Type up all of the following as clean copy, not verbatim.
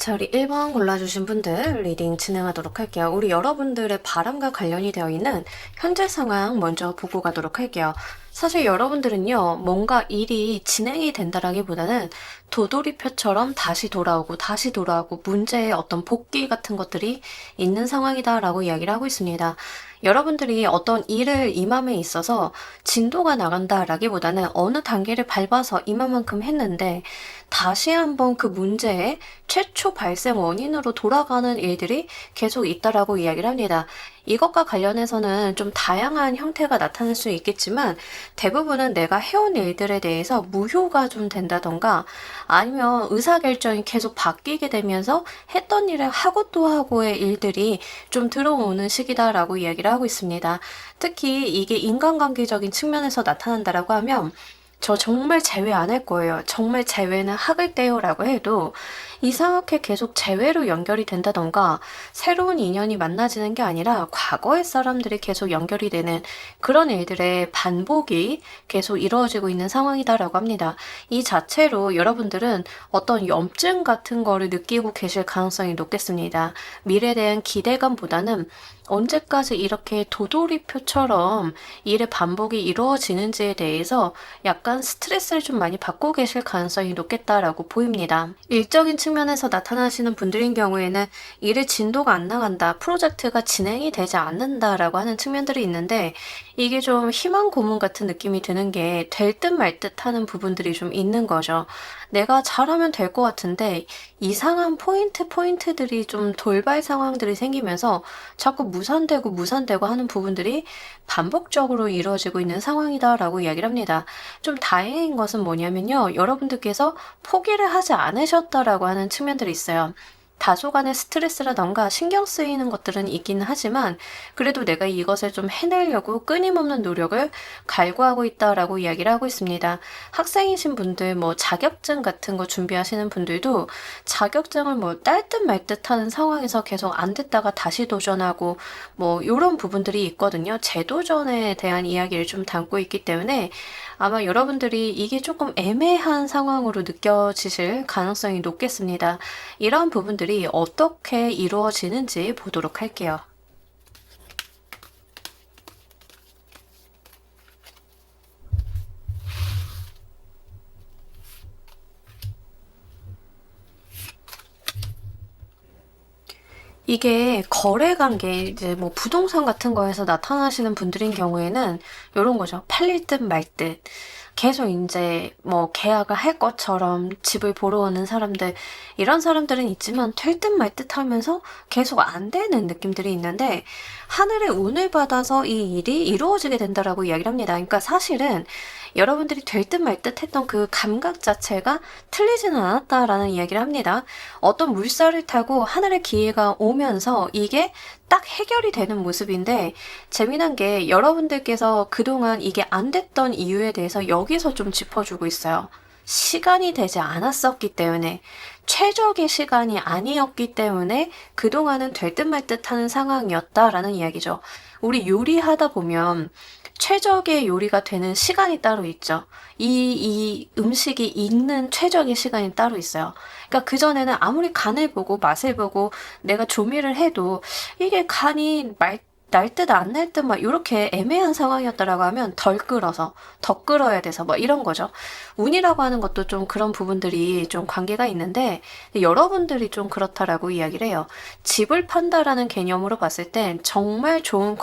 자, 우리 1번 골라주신 분들 리딩 진행하도록 할게요. 우리 여러분들의 바람과 관련이 되어 있는 현재 상황 먼저 보고 가도록 할게요. 사실 여러분들은요, 뭔가 일이 진행이 된다라기보다는 도돌이표처럼 다시 돌아오고 문제의 어떤 복귀 같은 것들이 있는 상황이다라고 이야기를 하고 있습니다. 여러분들이 어떤 일을 이맘에 있어서 진도가 나간다라기보다는 어느 단계를 밟아서 이만큼 했는데 다시 한번 그 문제의 최초 발생 원인으로 돌아가는 일들이 계속 있다라고 이야기를 합니다. 이것과 관련해서는 좀 다양한 형태가 나타날 수 있겠지만 대부분은 내가 해온 일들에 대해서 무효가 좀 된다던가 아니면 의사결정이 계속 바뀌게 되면서 했던 일을 하고 또 하고의 일들이 좀 들어오는 시기다라고 이야기를 하고 있습니다. 특히 이게 인간관계적인 측면에서 나타난다라고 하면 저 정말 제외 안 할 거예요. 정말 제외는 학을 떼요라고 해도 이상하게 계속 제외로 연결이 된다던가 새로운 인연이 만나지는 게 아니라 과거의 사람들이 계속 연결이 되는 그런 일들의 반복이 계속 이루어지고 있는 상황이다라고 합니다. 이 자체로 여러분들은 어떤 염증 같은 거를 느끼고 계실 가능성이 높겠습니다. 미래에 대한 기대감보다는 언제까지 이렇게 도돌이표처럼 일의 반복이 이루어지는지에 대해서 약간 스트레스를 좀 많이 받고 계실 가능성이 높겠다라고 보입니다. 일적인 측면에서 나타나시는 분들인 경우에는 일의 진도가 안 나간다, 프로젝트가 진행이 되지 않는다라고 하는 측면들이 있는데 이게 좀 희망 고문 같은 느낌이 드는 게 될 듯 말 듯 하는 부분들이 좀 있는 거죠. 내가 잘하면 될 것 같은데 이상한 포인트들이 좀 돌발 상황들이 생기면서 자꾸 무산되고 하는 부분들이 반복적으로 이루어지고 있는 상황이다라고 이야기를 합니다. 좀 다행인 것은 뭐냐면요. 여러분들께서 포기를 하지 않으셨다라고 하는 측면들이 있어요. 다소간의 스트레스라던가 신경 쓰이는 것들은 있기는 하지만 그래도 내가 이것을 좀 해내려고 끊임없는 노력을 갈구하고 있다라고 이야기를 하고 있습니다. 학생이신 분들, 자격증 같은 거 준비하시는 분들도 자격증을 딸 듯 말 듯 하는 상황에서 계속 안 됐다가 다시 도전하고 이런 부분들이 있거든요. 재도전에 대한 이야기를 좀 담고 있기 때문에 아마 여러분들이 이게 조금 애매한 상황으로 느껴지실 가능성이 높겠습니다. 이런 부분들이 어떻게 이루어지는지 보도록 할게요. 이게 거래 관계, 이제 부동산 같은 거에서 나타나시는 분들인 경우에는 이런 거죠. 팔릴 듯 말 듯. 계속 이제 계약을 할 것처럼 집을 보러 오는 사람들, 이런 사람들은 있지만 될 듯 말 듯 하면서 계속 안 되는 느낌들이 있는데 하늘의 운을 받아서 이 일이 이루어지게 된다라고 이야기를 합니다. 그러니까 사실은 여러분들이 될 듯 말 듯 했던 그 감각 자체가 틀리지는 않았다라는 이야기를 합니다. 어떤 물살을 타고 하늘의 기회가 오면서 이게 딱 해결이 되는 모습인데 재미난 게 여러분들께서 그동안 이게 안 됐던 이유에 대해서 여기서 좀 짚어주고 있어요. 시간이 되지 않았었기 때문에 최적의 시간이 아니었기 때문에 그동안은 될 듯 말 듯 하는 상황이었다라는 이야기죠. 우리 요리하다 보면 최적의 요리가 되는 시간이 따로 있죠. 이 음식이 익는 최적의 시간이 따로 있어요. 그러니까 그전에는 아무리 간을 보고 맛을 보고 내가 조미를 해도 이게 간이 날 듯 안 날 듯 이렇게 애매한 상황이었다라고 하면 덜 끓어서 더 끓어야 돼서 이런 거죠. 운이라고 하는 것도 좀 그런 부분들이 좀 관계가 있는데 여러분들이 좀 그렇다라고 이야기를 해요. 집을 판다라는 개념으로 봤을 땐 정말 좋은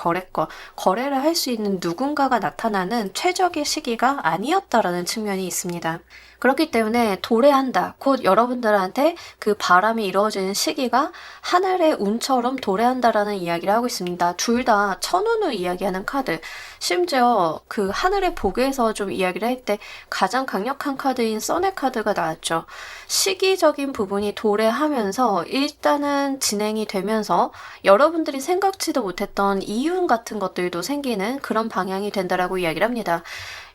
거래를 할 수 있는 누군가가 나타나는 최적의 시기가 아니었다라는 측면이 있습니다. 그렇기 때문에 도래한다. 곧 여러분들한테 그 바람이 이루어지는 시기가 하늘의 운처럼 도래한다라는 이야기를 하고 있습니다. 둘 다 천운을 이야기하는 카드. 심지어 그 하늘의 복에서 좀 이야기를 할 때 가장 강력한 카드인 써네 카드가 나왔죠. 시기적인 부분이 도래하면서 일단은 진행이 되면서 여러분들이 생각지도 못했던 이윤 같은 것들도 생기는 그런 방향이 된다라고 이야기를 합니다.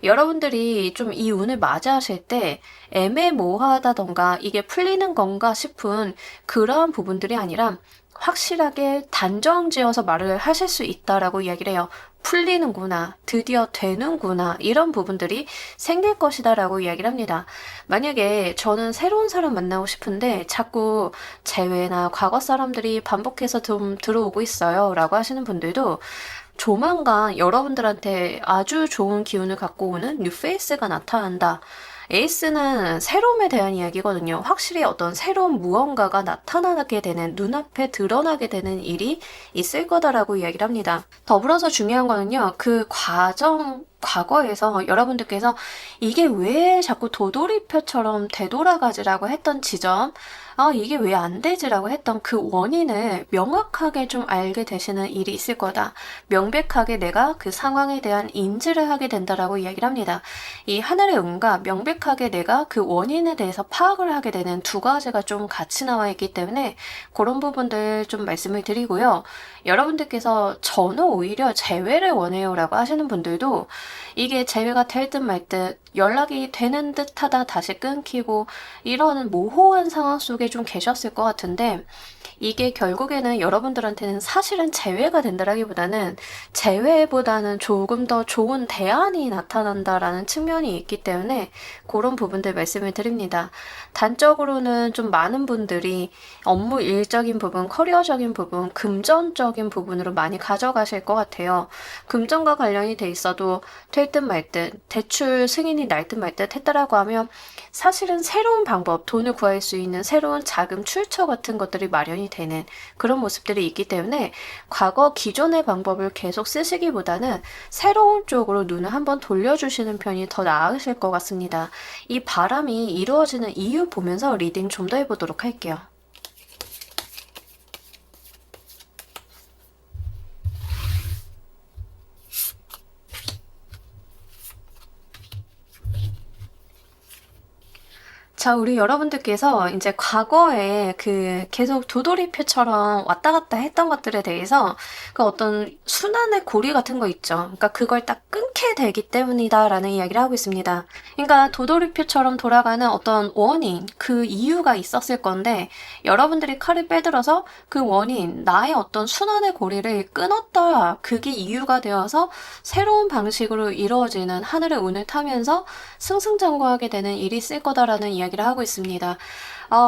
여러분들이 좀 이 운을 맞이하실 때 애매모호하다던가 이게 풀리는 건가 싶은 그러한 부분들이 아니라 확실하게 단정 지어서 말을 하실 수 있다라고 이야기를 해요. 풀리는구나, 드디어 되는구나, 이런 부분들이 생길 것이다 라고 이야기를 합니다. 만약에 저는 새로운 사람 만나고 싶은데 자꾸 재회나 과거 사람들이 반복해서 좀 들어오고 있어요 라고 하시는 분들도 조만간 여러분들한테 아주 좋은 기운을 갖고 오는 뉴페이스가 나타난다. 에이스는 새로움에 대한 이야기거든요. 확실히 어떤 새로운 무언가가 나타나게 되는, 눈앞에 드러나게 되는 일이 있을 거다라고 이야기를 합니다. 더불어서 중요한 거는요, 그 과거에서 여러분들께서 이게 왜 자꾸 도돌이표처럼 되돌아가지라고 했던 지점, 이게 왜 안 되지라고 했던 그 원인을 명확하게 좀 알게 되시는 일이 있을 거다. 명백하게 내가 그 상황에 대한 인지를 하게 된다라고 이야기를 합니다. 이 하늘의 운과 명백하게 내가 그 원인에 대해서 파악을 하게 되는 두 가지가 좀 같이 나와 있기 때문에 그런 부분들 좀 말씀을 드리고요. 여러분들께서 저는 오히려 재회를 원해요 라고 하시는 분들도 이게 재회가 될 듯 말 듯 연락이 되는 듯 하다 다시 끊기고 이런 모호한 상황 속에 좀 계셨을 것 같은데 이게 결국에는 여러분들한테는 사실은 재회가 된다라기보다는 재회보다는 조금 더 좋은 대안이 나타난다라는 측면이 있기 때문에 그런 부분들 말씀을 드립니다. 단적으로는 좀 많은 분들이 업무 일적인 부분, 커리어적인 부분, 금전적인 부분으로 많이 가져가실 것 같아요. 금전과 관련이 돼 있어도 될 듯 말 듯, 대출 승인이 날 듯 말 듯 했다라고 하면 사실은 새로운 방법, 돈을 구할 수 있는 새로운 자금 출처 같은 것들이 마련이 되는 그런 모습들이 있기 때문에 과거 기존의 방법을 계속 쓰시기보다는 새로운 쪽으로 눈을 한번 돌려주시는 편이 더 나으실 것 같습니다. 이 바람이 이루어지는 이유 보면서 리딩 좀 더 해보도록 할게요. 자, 우리 여러분들께서 이제 과거에 그 계속 도돌이표처럼 왔다 갔다 했던 것들에 대해서 그 어떤 순환의 고리 같은 거 있죠. 그러니까 그걸 딱 끊게 되기 때문이다라는 이야기를 하고 있습니다. 그러니까 도돌이표처럼 돌아가는 어떤 원인, 그 이유가 있었을 건데 여러분들이 칼을 빼들어서 그 원인, 나의 어떤 순환의 고리를 끊었다. 그게 이유가 되어서 새로운 방식으로 이루어지는 하늘의 운을 타면서 승승장구하게 되는 일이 있을 거다라는 이야기를 하고 있습니다.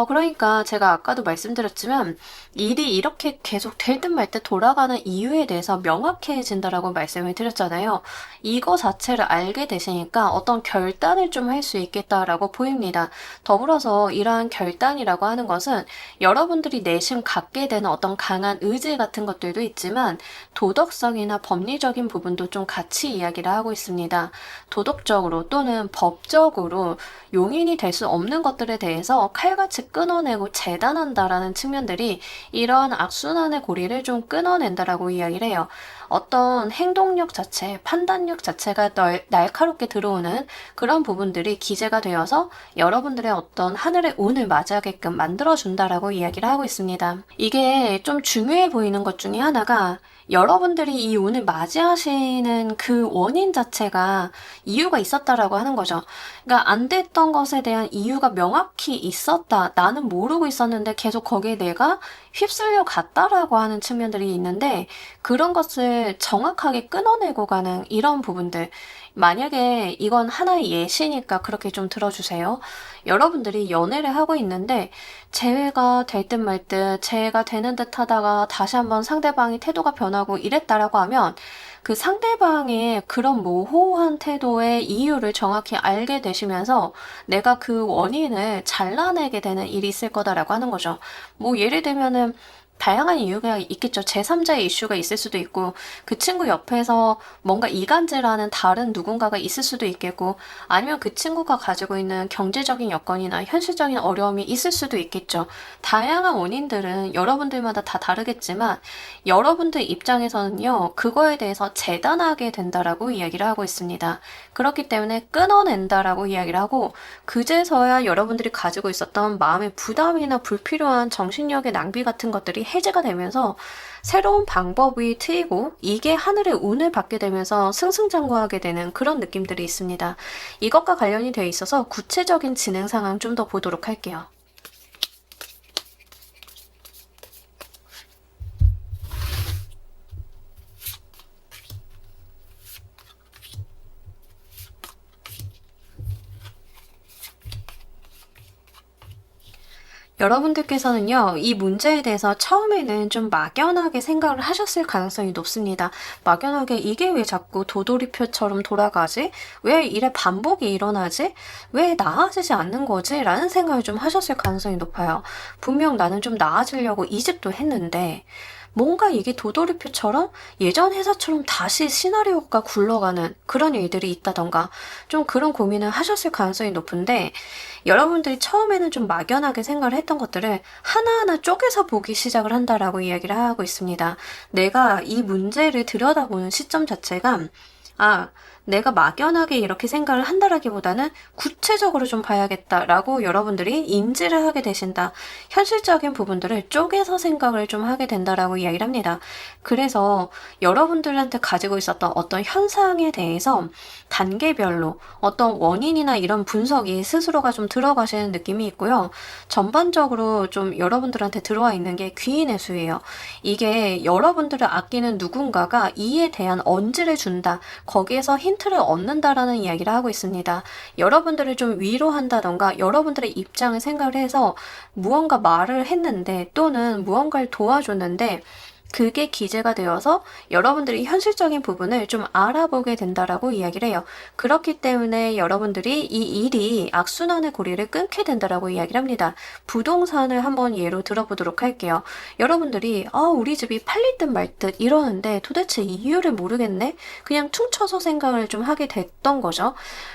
그러니까 제가 아까도 말씀드렸지만 일이 이렇게 계속 될 듯 말 듯 돌아가는 이유에 대해서 명확해진다라고 말씀을 드렸잖아요. 이거 자체를 알게 되시니까 어떤 결단을 좀 할 수 있겠다라고 보입니다. 더불어서 이러한 결단이라고 하는 것은 여러분들이 내심 갖게 되는 어떤 강한 의지 같은 것들도 있지만 도덕성이나 법리적인 부분도 좀 같이 이야기를 하고 있습니다. 도덕적으로 또는 법적으로 용인이 될 수 없는 것들에 대해서 칼같이 끊어내고 재단한다라는 측면들이 이러한 악순환의 고리를 좀 끊어낸다라고 이야기를 해요. 어떤 행동력 자체, 판단력 자체가 날카롭게 들어오는 그런 부분들이 기재가 되어서 여러분들의 어떤 하늘의 운을 맞이하게끔 만들어준다라고 이야기를 하고 있습니다. 이게 좀 중요해 보이는 것 중에 하나가 여러분들이 이 운을 맞이하시는 그 원인 자체가 이유가 있었다라고 하는 거죠. 그러니까 안 됐던 것에 대한 이유가 명확히 있었다. 나는 모르고 있었는데 계속 거기에 내가 휩쓸려 갔다라고 하는 측면들이 있는데 그런 것을 정확하게 끊어내고 가는 이런 부분들. 만약에 이건 하나의 예시니까 그렇게 좀 들어주세요. 여러분들이 연애를 하고 있는데 재회가 될 듯 말 듯, 재회가 되는 듯 하다가 다시 한번 상대방이 태도가 변하고 이랬다라고 하면 그 상대방의 그런 모호한 태도의 이유를 정확히 알게 되시면서 내가 그 원인을 잘라내게 되는 일이 있을 거다라고 하는 거죠. 뭐 예를 들면은 다양한 이유가 있겠죠. 제3자의 이슈가 있을 수도 있고 그 친구 옆에서 뭔가 이간질하는 다른 누군가가 있을 수도 있겠고 아니면 그 친구가 가지고 있는 경제적인 여건이나 현실적인 어려움이 있을 수도 있겠죠. 다양한 원인들은 여러분들마다 다 다르겠지만 여러분들 입장에서는요. 그거에 대해서 재단하게 된다라고 이야기를 하고 있습니다. 그렇기 때문에 끊어낸다라고 이야기를 하고 그제서야 여러분들이 가지고 있었던 마음의 부담이나 불필요한 정신력의 낭비 같은 것들이 해제가 되면서 새로운 방법이 트이고 이게 하늘의 운을 받게 되면서 승승장구하게 되는 그런 느낌들이 있습니다. 이것과 관련이 되어 있어서 구체적인 진행 상황 좀 더 보도록 할게요. 여러분들께서는요, 이 문제에 대해서 처음에는 좀 막연하게 생각을 하셨을 가능성이 높습니다. 막연하게 이게 왜 자꾸 도돌이표처럼 돌아가지? 왜 이래 반복이 일어나지? 왜 나아지지 않는 거지? 라는 생각을 좀 하셨을 가능성이 높아요. 분명 나는 좀 나아지려고 이직도 했는데, 뭔가 이게 도돌이표처럼 예전 회사처럼 다시 시나리오가 굴러가는 그런 일들이 있다던가 좀 그런 고민을 하셨을 가능성이 높은데 여러분들이 처음에는 좀 막연하게 생각을 했던 것들을 하나하나 쪼개서 보기 시작을 한다라고 이야기를 하고 있습니다. 내가 이 문제를 들여다보는 시점 자체가 내가 막연하게 이렇게 생각을 한다라기보다는 구체적으로 좀 봐야겠다라고 여러분들이 인지를 하게 되신다. 현실적인 부분들을 쪼개서 생각을 좀 하게 된다라고 이야기를 합니다. 그래서 여러분들한테 가지고 있었던 어떤 현상에 대해서 단계별로 어떤 원인이나 이런 분석이 스스로가 좀 들어가시는 느낌이 있고요. 전반적으로 좀 여러분들한테 들어와 있는 게 귀인의 수예요. 이게 여러분들을 아끼는 누군가가 이에 대한 언지를 준다. 거기에서 힌트를 얻는다라는 이야기를 하고 있습니다. 여러분들을 좀 위로한다던가 여러분들의 입장을 생각을 해서 무언가 말을 했는데 또는 무언가를 도와줬는데 그게 기재가 되어서 여러분들이 현실적인 부분을 좀 알아보게 된다라고 이야기를 해요. 그렇기 때문에 여러분들이 이 일이 악순환의 고리를 끊게 된다라고 이야기를 합니다. 부동산을 한번 예로 들어보도록 할게요. 여러분들이 우리 집이 팔릴 듯 말 듯 이러는데 도대체 이유를 모르겠네? 그냥 퉁쳐서 생각을 좀 하게 됐던 거죠.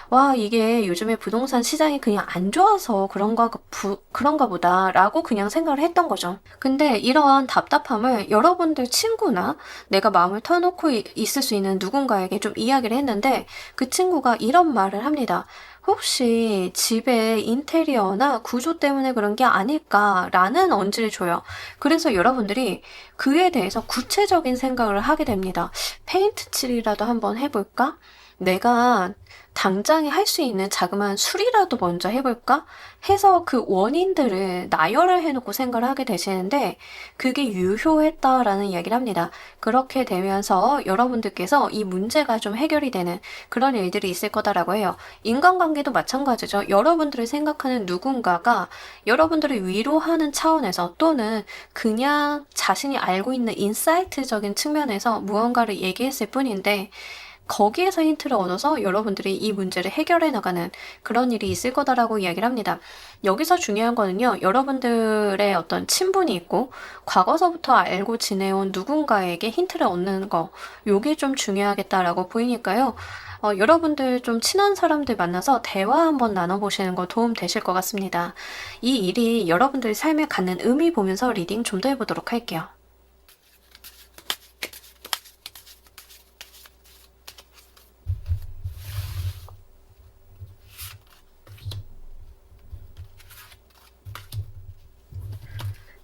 와, 이게 요즘에 부동산 시장이 그냥 안 좋아서 그런가 보다라고 그냥 생각을 했던 거죠. 근데 이러한 답답함을 여러분들 친구나 내가 마음을 터놓고 있을 수 있는 누군가에게 좀 이야기를 했는데 그 친구가 이런 말을 합니다. 혹시 집의 인테리어나 구조 때문에 그런 게 아닐까라는 언지를 줘요. 그래서 여러분들이 그에 대해서 구체적인 생각을 하게 됩니다. 페인트 칠이라도 한번 해볼까? 내가 당장에 할 수 있는 자그마한 수리라도 먼저 해볼까? 해서 그 원인들을 나열을 해놓고 생각을 하게 되시는데 그게 유효했다라는 이야기를 합니다. 그렇게 되면서 여러분들께서 이 문제가 좀 해결이 되는 그런 일들이 있을 거다라고 해요. 인간관계도 마찬가지죠. 여러분들을 생각하는 누군가가 여러분들을 위로하는 차원에서 또는 그냥 자신이 알고 있는 인사이트적인 측면에서 무언가를 얘기했을 뿐인데 거기에서 힌트를 얻어서 여러분들이 이 문제를 해결해 나가는 그런 일이 있을 거다라고 이야기를 합니다. 여기서 중요한 거는요. 여러분들의 어떤 친분이 있고 과거서부터 알고 지내온 누군가에게 힌트를 얻는 거 요게 좀 중요하겠다라고 보이니까요. 여러분들 좀 친한 사람들 만나서 대화 한번 나눠보시는 거 도움 되실 것 같습니다. 이 일이 여러분들 삶에 갖는 의미 보면서 리딩 좀 더 해보도록 할게요.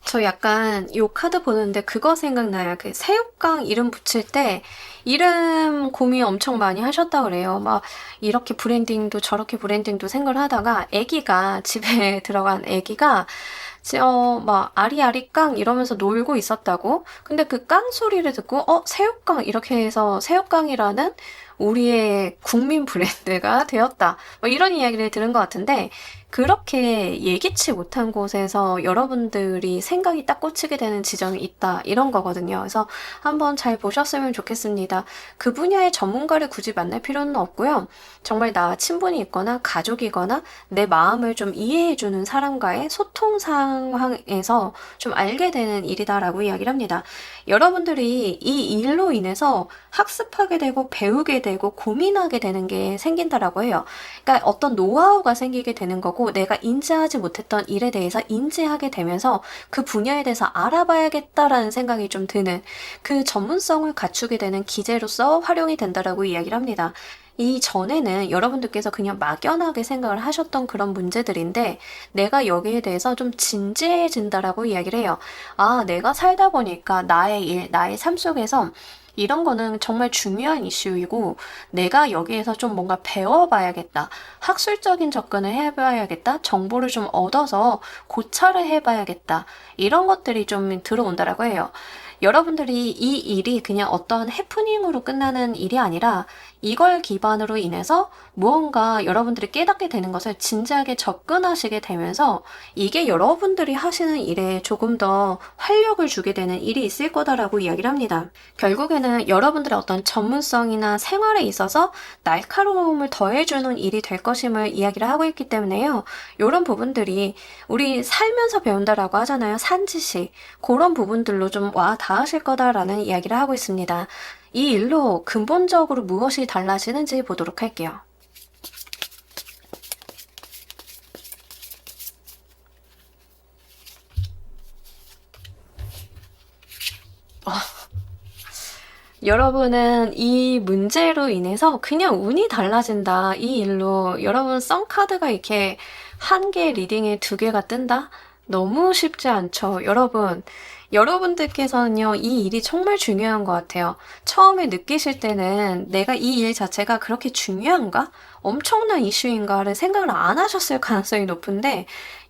저 약간 요 카드 보는데 그거 생각나요. 그 새우깡 이름 붙일 때 이름 고민 엄청 많이 하셨다 그래요. 막 이렇게 브랜딩도 저렇게 브랜딩도 생각을 하다가 애기가 집에 들어간 애기가 막 아리아리 깡 이러면서 놀고 있었다고. 근데 그 깡 소리를 듣고 새우깡 이렇게 해서 새우깡이라는 우리의 국민 브랜드가 되었다. 뭐 이런 이야기를 들은 것 같은데 그렇게 예기치 못한 곳에서 여러분들이 생각이 딱 꽂히게 되는 지점이 있다. 이런 거거든요. 그래서 한번 잘 보셨으면 좋겠습니다. 그 분야의 전문가를 굳이 만날 필요는 없고요. 정말 나 친분이 있거나 가족이거나 내 마음을 좀 이해해주는 사람과의 소통 상황에서 좀 알게 되는 일이다라고 이야기를 합니다. 여러분들이 이 일로 인해서 학습하게 되고 배우게 되고 고민하게 되는 게 생긴다라고 해요. 그러니까 어떤 노하우가 생기게 되는 거고 내가 인지하지 못했던 일에 대해서 인지하게 되면서 그 분야에 대해서 알아봐야겠다라는 생각이 좀 드는 그 전문성을 갖추게 되는 기재로서 활용이 된다라고 이야기를 합니다. 이 전에는 여러분들께서 그냥 막연하게 생각을 하셨던 그런 문제들인데 내가 여기에 대해서 좀 진지해진다라고 이야기를 해요. 내가 살다 보니까 나의 일, 나의 삶 속에서 이런 거는 정말 중요한 이슈이고 내가 여기에서 좀 뭔가 배워봐야겠다. 학술적인 접근을 해봐야겠다. 정보를 좀 얻어서 고찰을 해봐야겠다. 이런 것들이 좀 들어온다라고 해요. 여러분들이 이 일이 그냥 어떠한 해프닝으로 끝나는 일이 아니라 이걸 기반으로 인해서 무언가 여러분들이 깨닫게 되는 것을 진지하게 접근하시게 되면서 이게 여러분들이 하시는 일에 조금 더 활력을 주게 되는 일이 있을 거다라고 이야기를 합니다. 결국에는 여러분들의 어떤 전문성이나 생활에 있어서 날카로움을 더해주는 일이 될 것임을 이야기를 하고 있기 때문에요. 이런 부분들이 우리 살면서 배운다라고 하잖아요. 산지식. 그런 부분들로 좀 와 닿으실 거다라는 이야기를 하고 있습니다. 이 일로 근본적으로 무엇이 달라지는지 보도록 할게요. 여러분은 이 문제로 인해서 그냥 운이 달라진다. 이 일로 여러분 썬카드가 이렇게 한 개 리딩에 두 개가 뜬다? 너무 쉽지 않죠. 여러분들께서는요, 이 일이 정말 중요한 것 같아요. 처음에 느끼실 때는 내가 이 일 자체가 그렇게 중요한가? 엄청난 이슈인가를 생각을 안 하셨을 가능성이 높은데,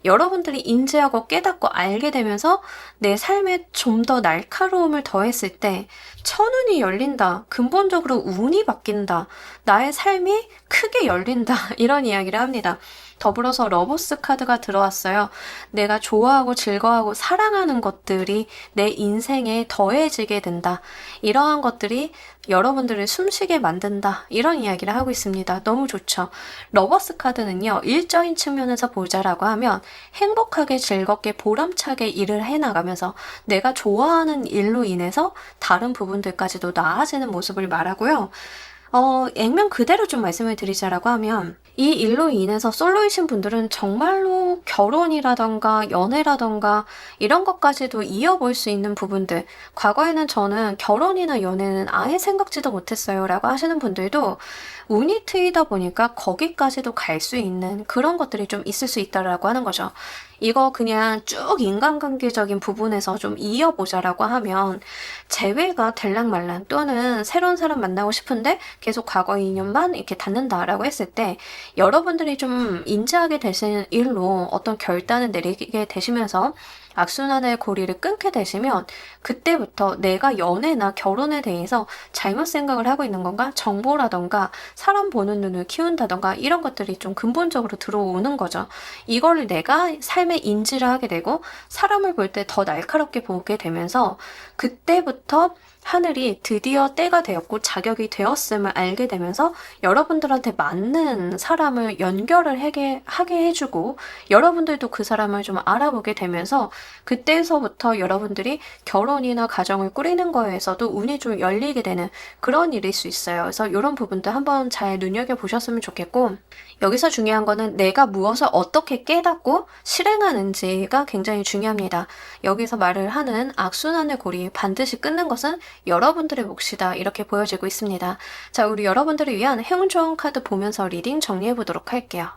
여러분들이 인지하고 깨닫고 알게 되면서 내 삶에 좀 더 날카로움을 더했을 때 천운이 열린다. 근본적으로 운이 바뀐다. 나의 삶이 크게 열린다. 이런 이야기를 합니다. 더불어서 러버스 카드가 들어왔어요. 내가 좋아하고 즐거워하고 사랑하는 것들이 내 인생에 더해지게 된다. 이러한 것들이 여러분들을 숨쉬게 만든다. 이런 이야기를 하고 있습니다. 너무 좋죠. 러버스 카드는요. 일적인 측면에서 보자라고 하면 행복하게 즐겁게 보람차게 일을 해나가면서 내가 좋아하는 일로 인해서 다른 부분들까지도 나아지는 모습을 말하고요. 액면 그대로 좀 말씀을 드리자라고 하면 이 일로 인해서 솔로이신 분들은 정말로 결혼이라던가 연애라던가 이런 것까지도 이어볼 수 있는 부분들, 과거에는 저는 결혼이나 연애는 아예 생각지도 못했어요 라고 하시는 분들도 운이 트이다 보니까 거기까지도 갈 수 있는 그런 것들이 좀 있을 수 있다라고 하는 거죠. 이거 그냥 쭉 인간관계적인 부분에서 좀 이어보자라고 하면 재회가 될랑말랑 또는 새로운 사람 만나고 싶은데 계속 과거 인연만 이렇게 닿는다라고 했을 때 여러분들이 좀 인지하게 되시는 일로 어떤 결단을 내리게 되시면서 악순환의 고리를 끊게 되시면 그때부터 내가 연애나 결혼에 대해서 잘못 생각을 하고 있는 건가? 정보라던가 사람 보는 눈을 키운다던가 이런 것들이 좀 근본적으로 들어오는 거죠. 이걸 내가 삶에 인지를 하게 되고 사람을 볼 때 더 날카롭게 보게 되면서 그때부터 하늘이 드디어 때가 되었고 자격이 되었음을 알게 되면서 여러분들한테 맞는 사람을 연결을 하게 해주고 여러분들도 그 사람을 좀 알아보게 되면서 그때서부터 여러분들이 결혼이나 가정을 꾸리는 거에서도 운이 좀 열리게 되는 그런 일일 수 있어요. 그래서 이런 부분도 한번 잘 눈여겨보셨으면 좋겠고 여기서 중요한 거는 내가 무엇을 어떻게 깨닫고 실행하는지가 굉장히 중요합니다. 여기서 말을 하는 악순환의 고리 반드시 끊는 것은 여러분들의 몫이다 이렇게 보여지고 있습니다. 자, 우리 여러분들을 위한 행운 좋은 카드 보면서 리딩 정리해 보도록 할게요.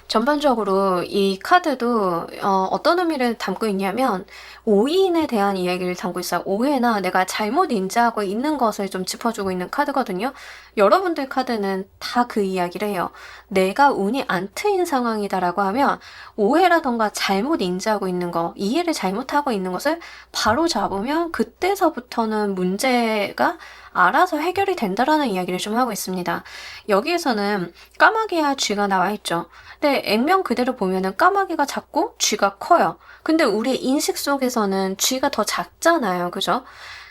전반적으로 이 카드도 어떤 의미를 담고 있냐면 오인에 대한 이야기를 담고 있어요. 오해나 내가 잘못 인지하고 있는 것을 좀 짚어주고 있는 카드거든요. 여러분들 카드는 다 그 이야기를 해요. 내가 운이 안 트인 상황이다라고 하면 오해라던가 잘못 인지하고 있는 거, 이해를 잘못하고 있는 것을 바로 잡으면 그때서부터는 문제가 알아서 해결이 된다라는 이야기를 좀 하고 있습니다. 여기에서는 까마귀와 쥐가 나와 있죠. 근데 액면 그대로 보면은 까마귀가 작고 쥐가 커요. 근데 우리의 인식 속에서는 쥐가 더 작잖아요. 그죠?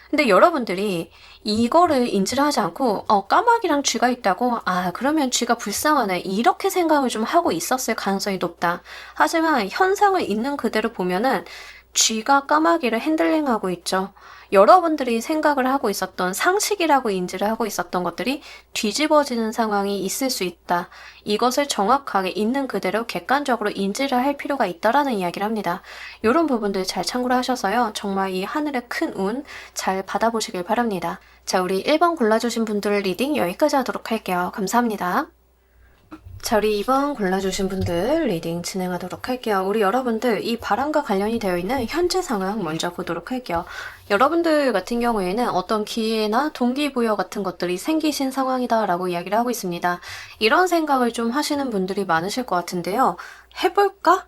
근데 여러분들이 이거를 인지를 하지 않고 까마귀랑 쥐가 있다고 그러면 쥐가 불쌍하네 이렇게 생각을 좀 하고 있었을 가능성이 높다. 하지만 현상을 있는 그대로 보면은 쥐가 까마귀를 핸들링하고 있죠. 여러분들이 생각을 하고 있었던 상식이라고 인지를 하고 있었던 것들이 뒤집어지는 상황이 있을 수 있다. 이것을 정확하게 있는 그대로 객관적으로 인지를 할 필요가 있다라는 이야기를 합니다. 이런 부분들 잘 참고를 하셔서요. 정말 이 하늘의 큰 운 잘 받아보시길 바랍니다. 자, 우리 1번 골라주신 분들 리딩 여기까지 하도록 할게요. 감사합니다. 자, 우리 2번 골라주신 분들 리딩 진행하도록 할게요. 우리 여러분들 이 바람과 관련이 되어 있는 현재 상황 먼저 보도록 할게요. 여러분들 같은 경우에는 어떤 기회나 동기부여 같은 것들이 생기신 상황이다 라고 이야기를 하고 있습니다. 이런 생각을 좀 하시는 분들이 많으실 것 같은데요. 해볼까?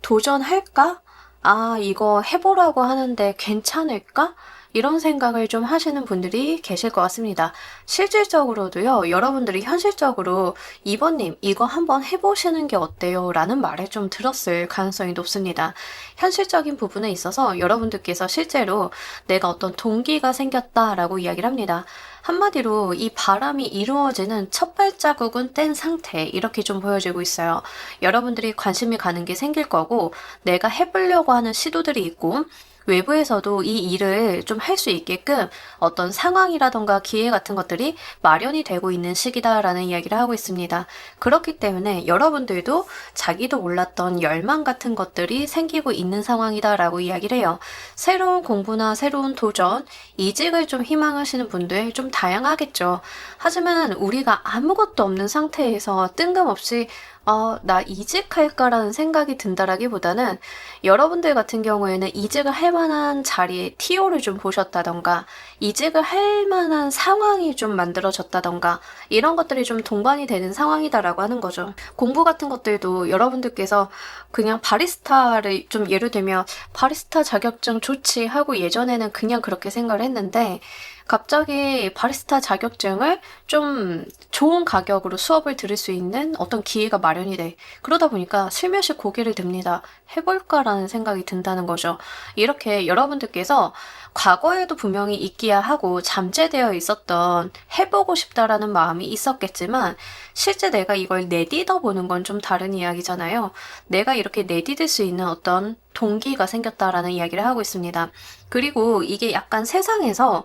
도전할까? 아, 이거 해보라고 하는데 괜찮을까? 이런 생각을 좀 하시는 분들이 계실 것 같습니다. 실질적으로도요, 여러분들이 현실적으로 이번님 이거 한번 해보시는 게 어때요? 라는 말을 좀 들었을 가능성이 높습니다. 현실적인 부분에 있어서 여러분들께서 실제로 내가 어떤 동기가 생겼다라고 이야기를 합니다. 한마디로 이 바람이 이루어지는 첫 발자국은 뗀 상태, 이렇게 좀 보여지고 있어요. 여러분들이 관심이 가는 게 생길 거고, 내가 해보려고 하는 시도들이 있고, 외부에서도 이 일을 좀 할 수 있게끔 어떤 상황이라던가 기회 같은 것들이 마련이 되고 있는 시기다라는 이야기를 하고 있습니다. 그렇기 때문에 여러분들도 자기도 몰랐던 열망 같은 것들이 생기고 있는 상황이다라고 이야기를 해요. 새로운 공부나 새로운 도전, 이직을 좀 희망하시는 분들 좀 다양하겠죠. 하지만 우리가 아무것도 없는 상태에서 뜬금없이 나 이직할까라는 생각이 든다라기보다는 여러분들 같은 경우에는 이직을 할 만한 자리에 TO를 좀 보셨다던가 이직을 할 만한 상황이 좀 만들어졌다던가 이런 것들이 좀 동반이 되는 상황이다라고 하는 거죠. 공부 같은 것들도 여러분들께서 그냥 바리스타를 좀 예를 들면 바리스타 자격증 좋지 하고 예전에는 그냥 그렇게 생각을 했는데 갑자기 바리스타 자격증을 좀 좋은 가격으로 수업을 들을 수 있는 어떤 기회가 마련이 돼. 그러다 보니까 슬며시 고개를 듭니다. 해볼까라는 생각이 든다는 거죠. 이렇게 여러분들께서 과거에도 분명히 있기야 하고 잠재되어 있었던 해보고 싶다라는 마음이 있었겠지만 실제 내가 이걸 내디뎌 보는 건 좀 다른 이야기잖아요. 내가 이렇게 내디딜 수 있는 어떤 동기가 생겼다라는 이야기를 하고 있습니다. 그리고 이게 약간 세상에서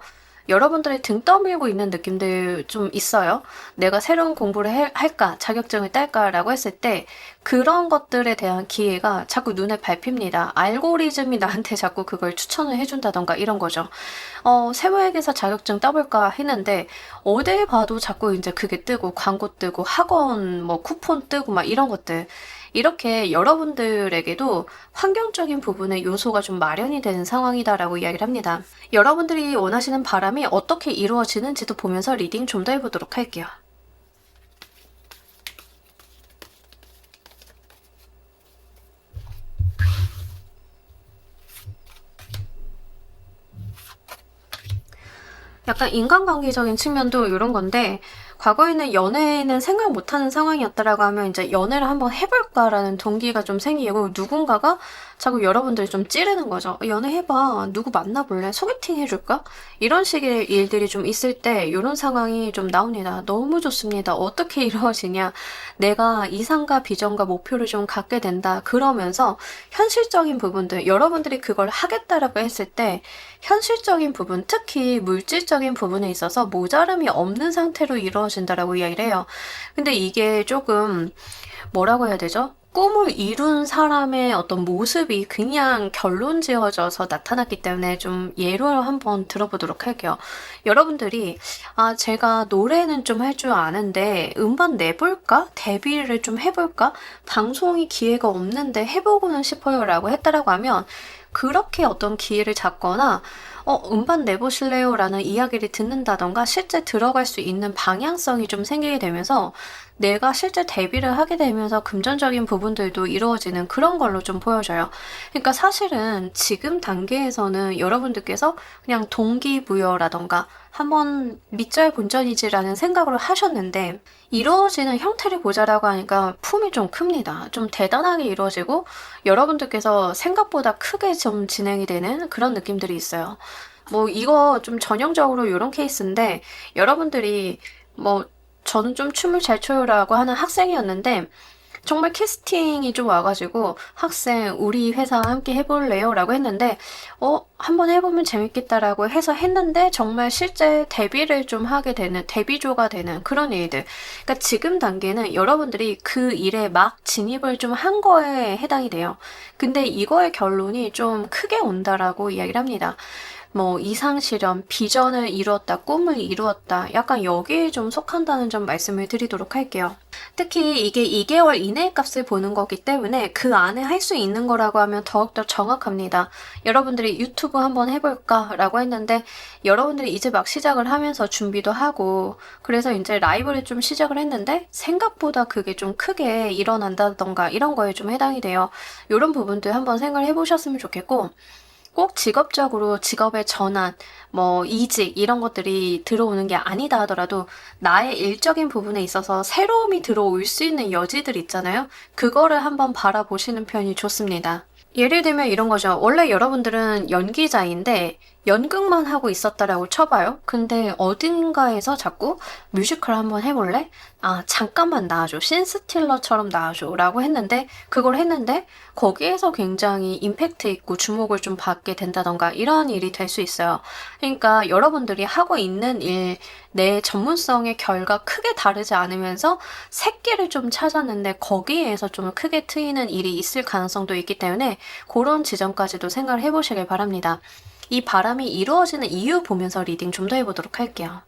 여러분들이 등 떠밀고 있는 느낌들 좀 있어요. 내가 새로운 공부를 할까, 자격증을 딸까라고 했을 때 그런 것들에 대한 기회가 자꾸 눈에 밟힙니다. 알고리즘이 나한테 자꾸 그걸 추천을 해준다던가 이런 거죠. 세무회계사 자격증 따볼까 했는데 어딜 봐도 자꾸 이제 그게 뜨고 광고 뜨고 학원 뭐 쿠폰 뜨고 막 이런 것들. 이렇게 여러분들에게도 환경적인 부분의 요소가 좀 마련이 되는 상황이다라고 이야기를 합니다. 여러분들이 원하시는 바람이 어떻게 이루어지는지도 보면서 리딩 좀 더 해보도록 할게요. 약간 인간관계적인 측면도 이런 건데 과거에는 연애는 생각 못하는 상황이었다라고 하면 이제 연애를 한번 해볼까라는 동기가 좀 생기고 누군가가 자꾸 여러분들이 좀 찌르는 거죠. 연애해봐. 누구 만나볼래? 소개팅 해줄까? 이런 식의 일들이 좀 있을 때 이런 상황이 좀 나옵니다. 너무 좋습니다. 어떻게 이루어지냐? 내가 이상과 비전과 목표를 좀 갖게 된다. 그러면서 현실적인 부분들, 여러분들이 그걸 하겠다라고 했을 때 현실적인 부분, 특히 물질적인 부분에 있어서 모자름이 없는 상태로 이루어진다라고 이야기를 해요. 근데 이게 조금 뭐라고 해야 되죠? 꿈을 이룬 사람의 어떤 모습이 그냥 결론 지어져서 나타났기 때문에 좀 예로 한번 들어보도록 할게요. 여러분들이 제가 노래는 좀 할 줄 아는데 음반 내볼까? 데뷔를 좀 해볼까? 방송이 기회가 없는데 해보고는 싶어요 라고 했다라고 하면 그렇게 어떤 기회를 잡거나 음반 내보실래요? 라는 이야기를 듣는다던가 실제 들어갈 수 있는 방향성이 좀 생기게 되면서 내가 실제 데뷔를 하게 되면서 금전적인 부분들도 이루어지는 그런 걸로 좀 보여져요. 그러니까 사실은 지금 단계에서는 여러분들께서 그냥 동기부여라던가 한번 밑잘 본전이지라는 생각으로 하셨는데 이루어지는 형태를 보자라고 하니까 품이 좀 큽니다. 좀 대단하게 이루어지고 여러분들께서 생각보다 크게 좀 진행이 되는 그런 느낌들이 있어요. 뭐 이거 좀 전형적으로 이런 케이스인데 여러분들이 뭐 저는 좀 춤을 잘 춰요라고 하는 학생이었는데 정말 캐스팅이 좀 와가지고 학생 우리 회사 함께 해볼래요? 라고 했는데 한번 해보면 재밌겠다라고 해서 했는데 정말 실제 데뷔를 좀 하게 되는 데뷔조가 되는 그런 일들. 그러니까 지금 단계는 여러분들이 그 일에 막 진입을 좀 한 거에 해당이 돼요. 근데 이거의 결론이 좀 크게 온다라고 이야기를 합니다. 뭐 이상실현, 비전을 이루었다, 꿈을 이루었다, 약간 여기에 좀 속한다는 점 말씀을 드리도록 할게요. 특히 이게 2개월 이내의 값을 보는 거기 때문에 그 안에 할 수 있는 거라고 하면 더욱더 정확합니다. 여러분들이 유튜브 한번 해볼까? 라고 했는데 여러분들이 이제 막 시작을 하면서 준비도 하고 그래서 이제 라이브를 좀 시작을 했는데 생각보다 그게 좀 크게 일어난다던가 이런 거에 좀 해당이 돼요. 이런 부분들 한번 생각을 해보셨으면 좋겠고 꼭 직업적으로 직업의 전환, 뭐 이직 이런 것들이 들어오는 게 아니다 하더라도 나의 일적인 부분에 있어서 새로움이 들어올 수 있는 여지들 있잖아요. 그거를 한번 바라보시는 편이 좋습니다. 예를 들면 이런 거죠. 원래 여러분들은 연기자인데 연극만 하고 있었다라고 쳐봐요. 근데 어딘가에서 자꾸 뮤지컬 한번 해볼래? 아, 잠깐만 나와줘. 신스틸러처럼 나와줘. 라고 했는데, 그걸 했는데, 거기에서 굉장히 임팩트 있고 주목을 좀 받게 된다던가, 이런 일이 될 수 있어요. 그러니까 여러분들이 하고 있는 일, 내 전문성의 결과 크게 다르지 않으면서 새끼를 좀 찾았는데, 거기에서 좀 크게 트이는 일이 있을 가능성도 있기 때문에, 그런 지점까지도 생각을 해보시길 바랍니다. 이 바람이 이루어지는 이유 보면서 리딩 좀 더 해보도록 할게요.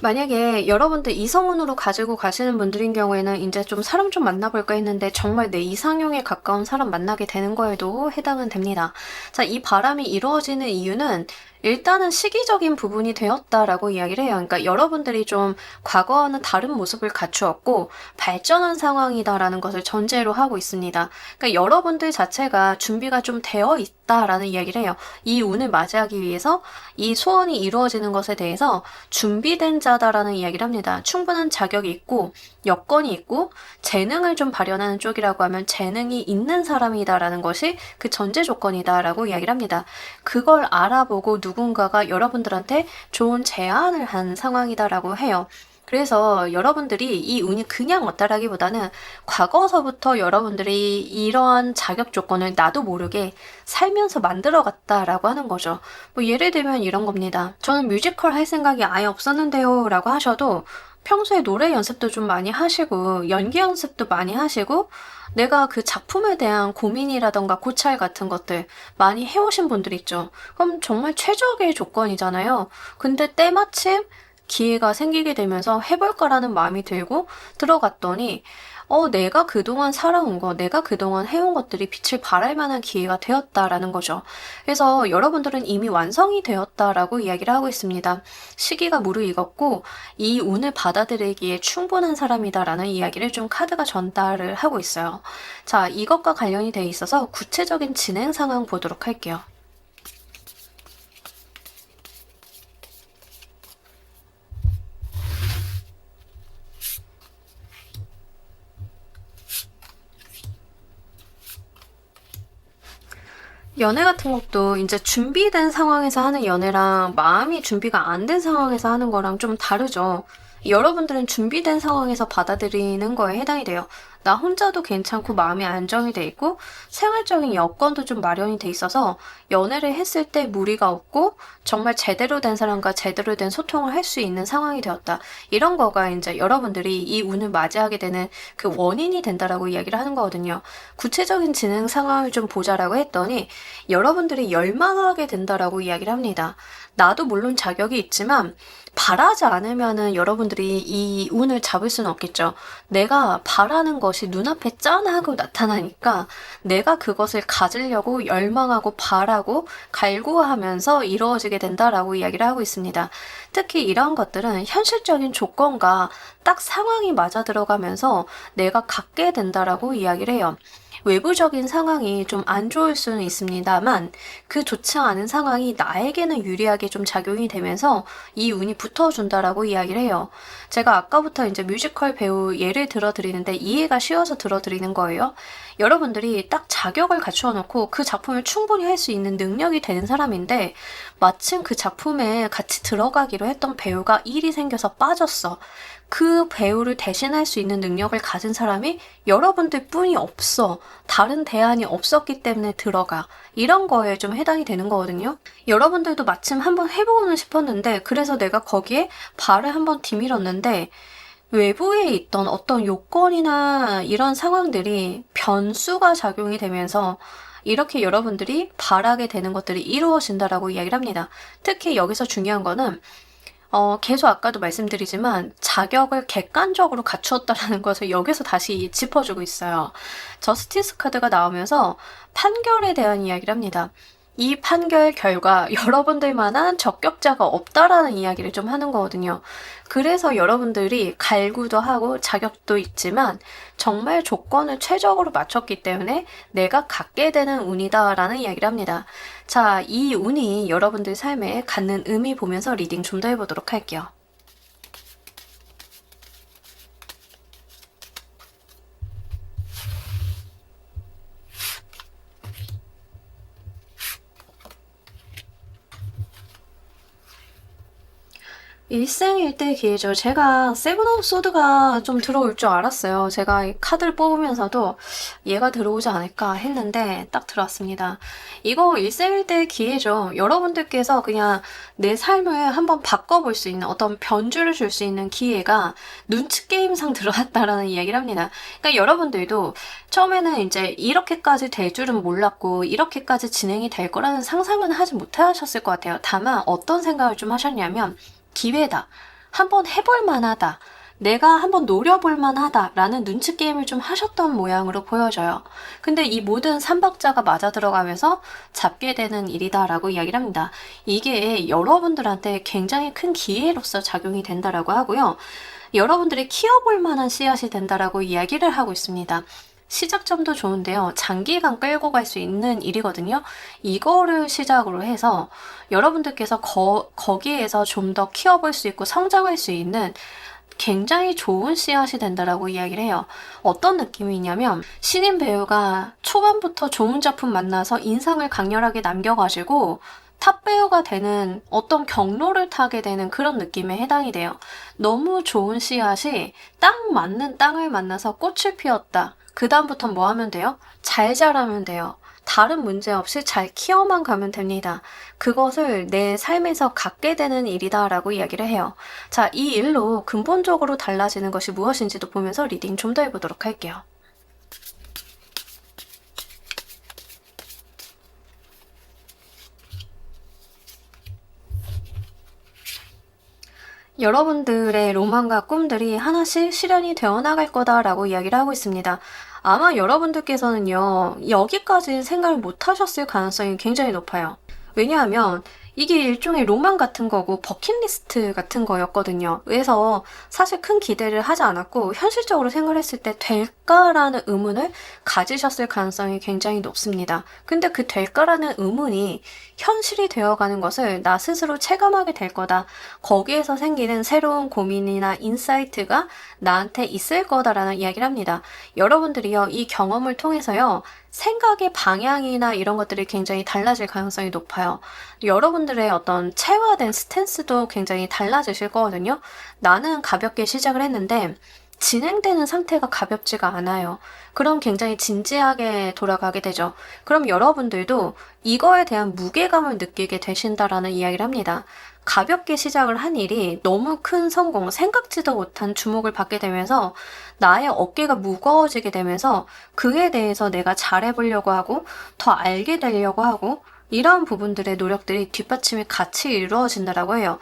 만약에 여러분들 이성운으로 가지고 가시는 분들인 경우에는 이제 좀 사람 좀 만나볼까 했는데 정말 내 이상형에 가까운 사람 만나게 되는 거에도 해당은 됩니다. 자, 이 바람이 이루어지는 이유는 일단은 시기적인 부분이 되었다라고 이야기를 해요. 그러니까 여러분들이 좀 과거와는 다른 모습을 갖추었고 발전한 상황이다라는 것을 전제로 하고 있습니다. 그러니까 여러분들 자체가 준비가 좀 되어 있다라는 이야기를 해요. 이 운을 맞이하기 위해서 이 소원이 이루어지는 것에 대해서 준비된 자다라는 이야기를 합니다. 충분한 자격이 있고 여건이 있고 재능을 좀 발현하는 쪽이라고 하면 재능이 있는 사람이다라는 것이 그 전제 조건이다라고 이야기를 합니다. 그걸 알아보고 누군가가 여러분들한테 좋은 제안을 한 상황이다라고 해요. 그래서 여러분들이 이 운이 그냥 왔다라기보다는 과거서부터 여러분들이 이러한 자격 조건을 나도 모르게 살면서 만들어갔다라고 하는 거죠. 뭐 예를 들면 이런 겁니다. 저는 뮤지컬 할 생각이 아예 없었는데요 라고 하셔도 평소에 노래 연습도 좀 많이 하시고 연기 연습도 많이 하시고 내가 그 작품에 대한 고민이라던가 고찰 같은 것들 많이 해오신 분들 있죠. 그럼 정말 최적의 조건이잖아요. 근데 때마침 기회가 생기게 되면서 해볼까라는 마음이 들고 들어갔더니 내가 그동안 살아온 거, 내가 그동안 해온 것들이 빛을 발할 만한 기회가 되었다라는 거죠. 그래서 여러분들은 이미 완성이 되었다라고 이야기를 하고 있습니다. 시기가 무르익었고 이 운을 받아들이기에 충분한 사람이다라는 이야기를 좀 카드가 전달을 하고 있어요. 자, 이것과 관련이 돼 있어서 구체적인 진행 상황 보도록 할게요. 연애 같은 것도 이제 준비된 상황에서 하는 연애랑 마음이 준비가 안 된 상황에서 하는 거랑 좀 다르죠. 여러분들은 준비된 상황에서 받아들이는 거에 해당이 돼요. 나 혼자도 괜찮고 마음이 안정이 돼 있고 생활적인 여건도 좀 마련이 돼 있어서 연애를 했을 때 무리가 없고 정말 제대로 된 사람과 제대로 된 소통을 할 수 있는 상황이 되었다. 이런 거가 이제 여러분들이 이 운을 맞이하게 되는 그 원인이 된다라고 이야기를 하는 거거든요. 구체적인 진행 상황을 좀 보자라고 했더니 여러분들이 열망하게 된다라고 이야기를 합니다. 나도 물론 자격이 있지만 바라지 않으면은 여러분들이 이 운을 잡을 수는 없겠죠. 내가 바라는 것이 눈앞에 짠 하고 나타나니까 내가 그것을 가지려고 열망하고 바라고 갈구하면서 이루어지게 된다라고 이야기를 하고 있습니다. 특히 이러한 것들은 현실적인 조건과 딱 상황이 맞아 들어가면서 내가 갖게 된다라고 이야기를 해요. 외부적인 상황이 좀 안 좋을 수는 있습니다만 그 좋지 않은 상황이 나에게는 유리하게 좀 작용이 되면서 이 운이 붙어준다라고 이야기를 해요. 제가 아까부터 이제 뮤지컬 배우 예를 들어드리는데 이해가 쉬워서 들어드리는 거예요. 여러분들이 딱 자격을 갖추어 놓고 그 작품을 충분히 할 수 있는 능력이 되는 사람인데 마침 그 작품에 같이 들어가기로 했던 배우가 일이 생겨서 빠졌어. 그 배우를 대신할 수 있는 능력을 가진 사람이 여러분들 뿐이 없어. 다른 대안이 없었기 때문에 들어가. 이런 거에 좀 해당이 되는 거거든요. 여러분들도 마침 한번 해보고는 싶었는데, 그래서 내가 거기에 발을 한번 디밀었는데, 외부에 있던 어떤 요건이나 이런 상황들이 변수가 작용이 되면서 이렇게 여러분들이 바라게 되는 것들이 이루어진다라고 이야기를 합니다. 특히 여기서 중요한 거는 계속 아까도 말씀드리지만 자격을 객관적으로 갖추었다라는 것을 여기서 다시 짚어주고 있어요. 저스티스 카드가 나오면서 판결에 대한 이야기를 합니다. 이 판결 결과 여러분들만한 적격자가 없다라는 이야기를 좀 하는 거거든요. 그래서 여러분들이 갈구도 하고 자격도 있지만 정말 조건을 최적으로 맞췄기 때문에 내가 갖게 되는 운이다라는 이야기를 합니다. 자, 이 운이 여러분들 삶에 갖는 의미 보면서 리딩 좀 더 해보도록 할게요. 일생일대 기회죠. 제가 세븐 오브 소드가 좀 들어올 줄 알았어요. 제가 이 카드를 뽑으면서도 얘가 들어오지 않을까 했는데 딱 들어왔습니다. 이거 일생일대 기회죠. 여러분들께서 그냥 내 삶을 한번 바꿔볼 수 있는 어떤 변주를 줄 수 있는 기회가 눈치 게임상 들어왔다라는 이야기를 합니다. 그러니까 여러분들도 처음에는 이제 이렇게까지 될 줄은 몰랐고 이렇게까지 진행이 될 거라는 상상은 하지 못하셨을 것 같아요. 다만 어떤 생각을 좀 하셨냐면 기회다. 한번 해볼 만하다. 내가 한번 노려볼 만하다. 라는 눈치 게임을 좀 하셨던 모양으로 보여져요. 근데 이 모든 삼박자가 맞아 들어가면서 잡게 되는 일이다 라고 이야기를 합니다. 이게 여러분들한테 굉장히 큰 기회로서 작용이 된다라고 하고요. 여러분들이 키워볼 만한 씨앗이 된다라고 이야기를 하고 있습니다. 시작점도 좋은데요. 장기간 끌고 갈 수 있는 일이거든요. 이거를 시작으로 해서 여러분들께서 거기에서 좀 더 키워볼 수 있고 성장할 수 있는 굉장히 좋은 씨앗이 된다라고 이야기를 해요. 어떤 느낌이냐면 신인 배우가 초반부터 좋은 작품 만나서 인상을 강렬하게 남겨가지고 탑 배우가 되는 어떤 경로를 타게 되는 그런 느낌에 해당이 돼요. 너무 좋은 씨앗이 딱 맞는 땅을 만나서 꽃을 피웠다. 그 다음부터는 뭐 하면 돼요? 잘 자라면 돼요. 다른 문제 없이 잘 키워만 가면 됩니다. 그것을 내 삶에서 갖게 되는 일이다 라고 이야기를 해요. 자, 이 일로 근본적으로 달라지는 것이 무엇인지도 보면서 리딩 좀 더 해보도록 할게요. 여러분들의 로망과 꿈들이 하나씩 실현이 되어 나갈 거다라고 이야기를 하고 있습니다. 아마 여러분들께서는요, 여기까지 생각을 못 하셨을 가능성이 굉장히 높아요. 왜냐하면 이게 일종의 로망 같은 거고 버킷리스트 같은 거였거든요. 그래서 사실 큰 기대를 하지 않았고 현실적으로 생각했을 때 될까라는 의문을 가지셨을 가능성이 굉장히 높습니다. 근데 그 될까라는 의문이 현실이 되어가는 것을 나 스스로 체감하게 될 거다. 거기에서 생기는 새로운 고민이나 인사이트가 나한테 있을 거다라는 이야기를 합니다. 여러분들이요, 이 경험을 통해서요, 생각의 방향이나 이런 것들이 굉장히 달라질 가능성이 높아요. 여러분들의 어떤 체화된 스탠스도 굉장히 달라지실 거거든요. 나는 가볍게 시작을 했는데 진행되는 상태가 가볍지가 않아요. 그럼 굉장히 진지하게 돌아가게 되죠. 그럼 여러분들도 이거에 대한 무게감을 느끼게 되신다라는 이야기를 합니다. 가볍게 시작을 한 일이 너무 큰 성공, 생각지도 못한 주목을 받게 되면서 나의 어깨가 무거워지게 되면서 그에 대해서 내가 잘해보려고 하고 더 알게 되려고 하고 이러한 부분들의 노력들이 뒷받침이 같이 이루어진다라고 해요.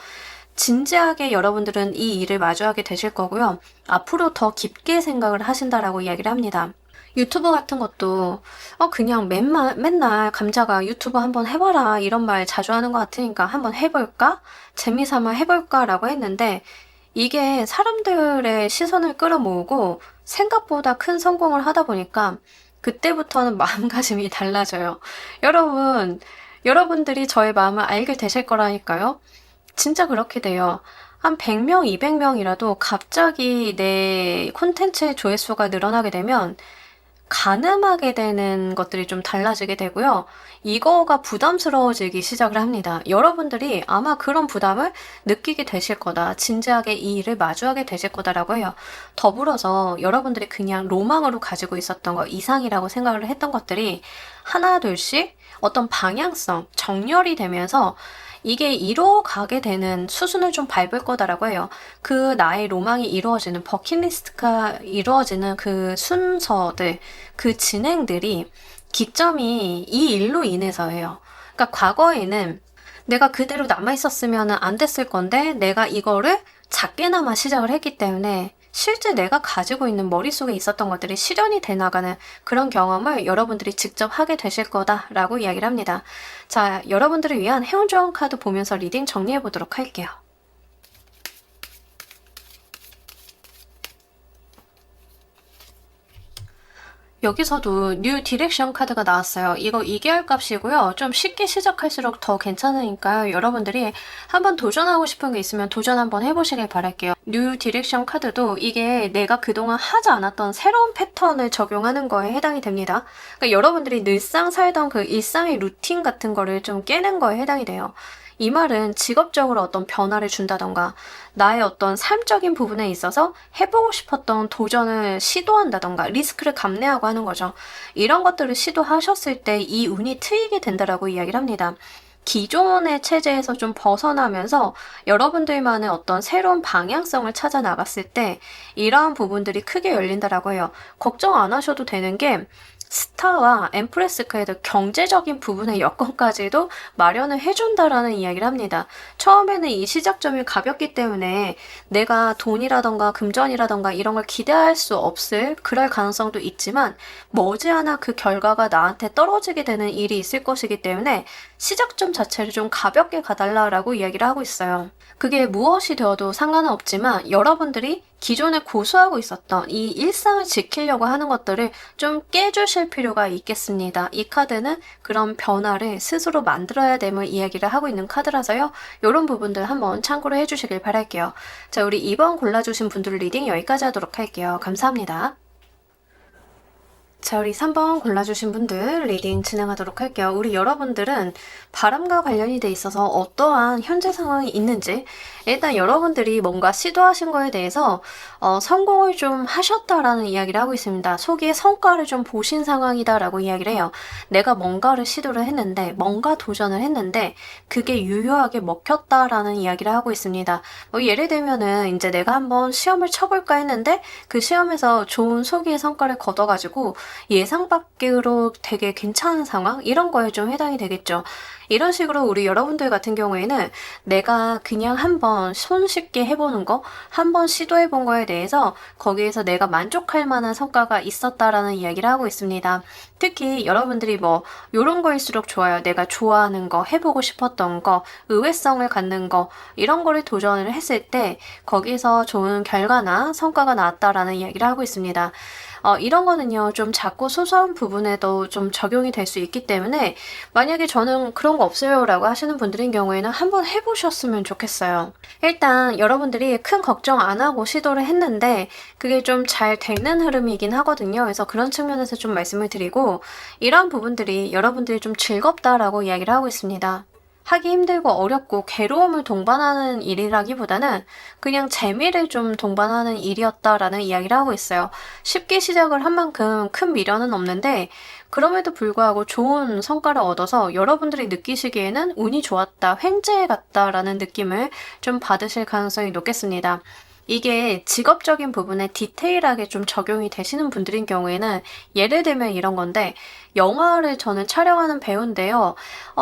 진지하게 여러분들은 이 일을 마주하게 되실 거고요. 앞으로 더 깊게 생각을 하신다라고 이야기를 합니다. 유튜브 같은 것도 그냥 맨날 감자가 유튜브 한번 해봐라 이런 말 자주 하는 것 같으니까 한번 해볼까? 재미삼아 해볼까? 라고 했는데 이게 사람들의 시선을 끌어모으고 생각보다 큰 성공을 하다 보니까 그때부터는 마음가짐이 달라져요. 여러분들이 저의 마음을 알게 되실 거라니까요. 진짜 그렇게 돼요. 한 100명, 200명이라도 갑자기 내 콘텐츠의 조회수가 늘어나게 되면 가늠하게 되는 것들이 좀 달라지게 되고요. 이거가 부담스러워지기 시작을 합니다. 여러분들이 아마 그런 부담을 느끼게 되실 거다. 진지하게 이 일을 마주하게 되실 거다라고 해요. 더불어서 여러분들이 그냥 로망으로 가지고 있었던 거, 이상이라고 생각을 했던 것들이 하나 둘씩 어떤 방향성, 정렬이 되면서 이게 이루어가게 되는 수순을 좀 밟을 거다라고 해요. 그 나의 로망이 이루어지는 버킷리스트가 이루어지는 그 순서들, 그 진행들이 기점이 이 일로 인해서예요. 그러니까 과거에는 내가 그대로 남아있었으면 안 됐을 건데 내가 이거를 작게나마 시작을 했기 때문에 실제 내가 가지고 있는 머릿속에 있었던 것들이 실현이 돼 나가는 그런 경험을 여러분들이 직접 하게 되실 거다라고 이야기를 합니다. 자, 여러분들을 위한 행운조언 카드 보면서 리딩 정리해 보도록 할게요. 여기서도 뉴 디렉션 카드가 나왔어요. 이거 2개월 값이고요. 좀 쉽게 시작할수록 더 괜찮으니까요. 여러분들이 한번 도전하고 싶은 게 있으면 도전 한번 해보시길 바랄게요. 뉴 디렉션 카드도 이게 내가 그동안 하지 않았던 새로운 패턴을 적용하는 거에 해당이 됩니다. 그러니까 여러분들이 늘상 살던 그 일상의 루틴 같은 거를 좀 깨는 거에 해당이 돼요. 이 말은 직업적으로 어떤 변화를 준다던가 나의 어떤 삶적인 부분에 있어서 해보고 싶었던 도전을 시도한다던가 리스크를 감내하고 하는 거죠. 이런 것들을 시도하셨을 때 이 운이 트이게 된다라고 이야기를 합니다. 기존의 체제에서 좀 벗어나면서 여러분들만의 어떤 새로운 방향성을 찾아 나갔을 때 이러한 부분들이 크게 열린다라고 해요. 걱정 안 하셔도 되는 게 스타와 엠프레스 카드 경제적인 부분의 여건까지도 마련을 해준다라는 이야기를 합니다. 처음에는 이 시작점이 가볍기 때문에 내가 돈이라던가 금전이라던가 이런 걸 기대할 수 없을 그럴 가능성도 있지만 머지않아 그 결과가 나한테 떨어지게 되는 일이 있을 것이기 때문에 시작점 자체를 좀 가볍게 가달라라고 이야기를 하고 있어요. 그게 무엇이 되어도 상관은 없지만 여러분들이 기존에 고수하고 있었던 이 일상을 지키려고 하는 것들을 좀 깨주실 필요가 있겠습니다. 이 카드는 그런 변화를 스스로 만들어야 됨을 이야기를 하고 있는 카드라서요. 이런 부분들 한번 참고로 해주시길 바랄게요. 자, 우리 2번 골라주신 분들 리딩 여기까지 하도록 할게요. 감사합니다. 자, 우리 3번 골라주신 분들 리딩 진행하도록 할게요. 우리 여러분들은 바람과 관련이 돼 있어서 어떠한 현재 상황이 있는지 일단 여러분들이 뭔가 시도하신 거에 대해서 성공을 좀 하셨다라는 이야기를 하고 있습니다. 속에 성과를 좀 보신 상황이다라고 이야기를 해요. 내가 뭔가를 시도를 했는데 뭔가 도전을 했는데 그게 유효하게 먹혔다라는 이야기를 하고 있습니다. 뭐 예를 들면은 이제 내가 한번 시험을 쳐볼까 했는데 그 시험에서 좋은 소기의 성과를 거둬가지고 예상 밖으로 되게 괜찮은 상황? 이런 거에 좀 해당이 되겠죠. 이런 식으로 우리 여러분들 같은 경우에는 내가 그냥 한번 손쉽게 해보는 거, 한번 시도해본 거에 대해서 거기에서 내가 만족할 만한 성과가 있었다라는 이야기를 하고 있습니다. 특히 여러분들이 뭐 이런 거일수록 좋아요. 내가 좋아하는 거, 해보고 싶었던 거, 의외성을 갖는 거 이런 거를 도전을 했을 때 거기에서 좋은 결과나 성과가 나왔다라는 이야기를 하고 있습니다. 이런 거는요, 좀 작고 소소한 부분에도 좀 적용이 될 수 있기 때문에 만약에 저는 그런 거 없어요 라고 하시는 분들인 경우에는 한번 해보셨으면 좋겠어요. 일단 여러분들이 큰 걱정 안 하고 시도를 했는데 그게 좀 잘 되는 흐름이긴 하거든요. 그래서 그런 측면에서 좀 말씀을 드리고 이런 부분들이 여러분들이 좀 즐겁다라고 이야기를 하고 있습니다. 하기 힘들고 어렵고 괴로움을 동반하는 일이라기보다는 그냥 재미를 좀 동반하는 일이었다라는 이야기를 하고 있어요. 쉽게 시작을 한 만큼 큰 미련은 없는데 그럼에도 불구하고 좋은 성과를 얻어서 여러분들이 느끼시기에는 운이 좋았다, 횡재 같다라는 느낌을 좀 받으실 가능성이 높겠습니다. 이게 직업적인 부분에 디테일하게 좀 적용이 되시는 분들인 경우에는 예를 들면 이런 건데 영화를 저는 촬영하는 배우인데요.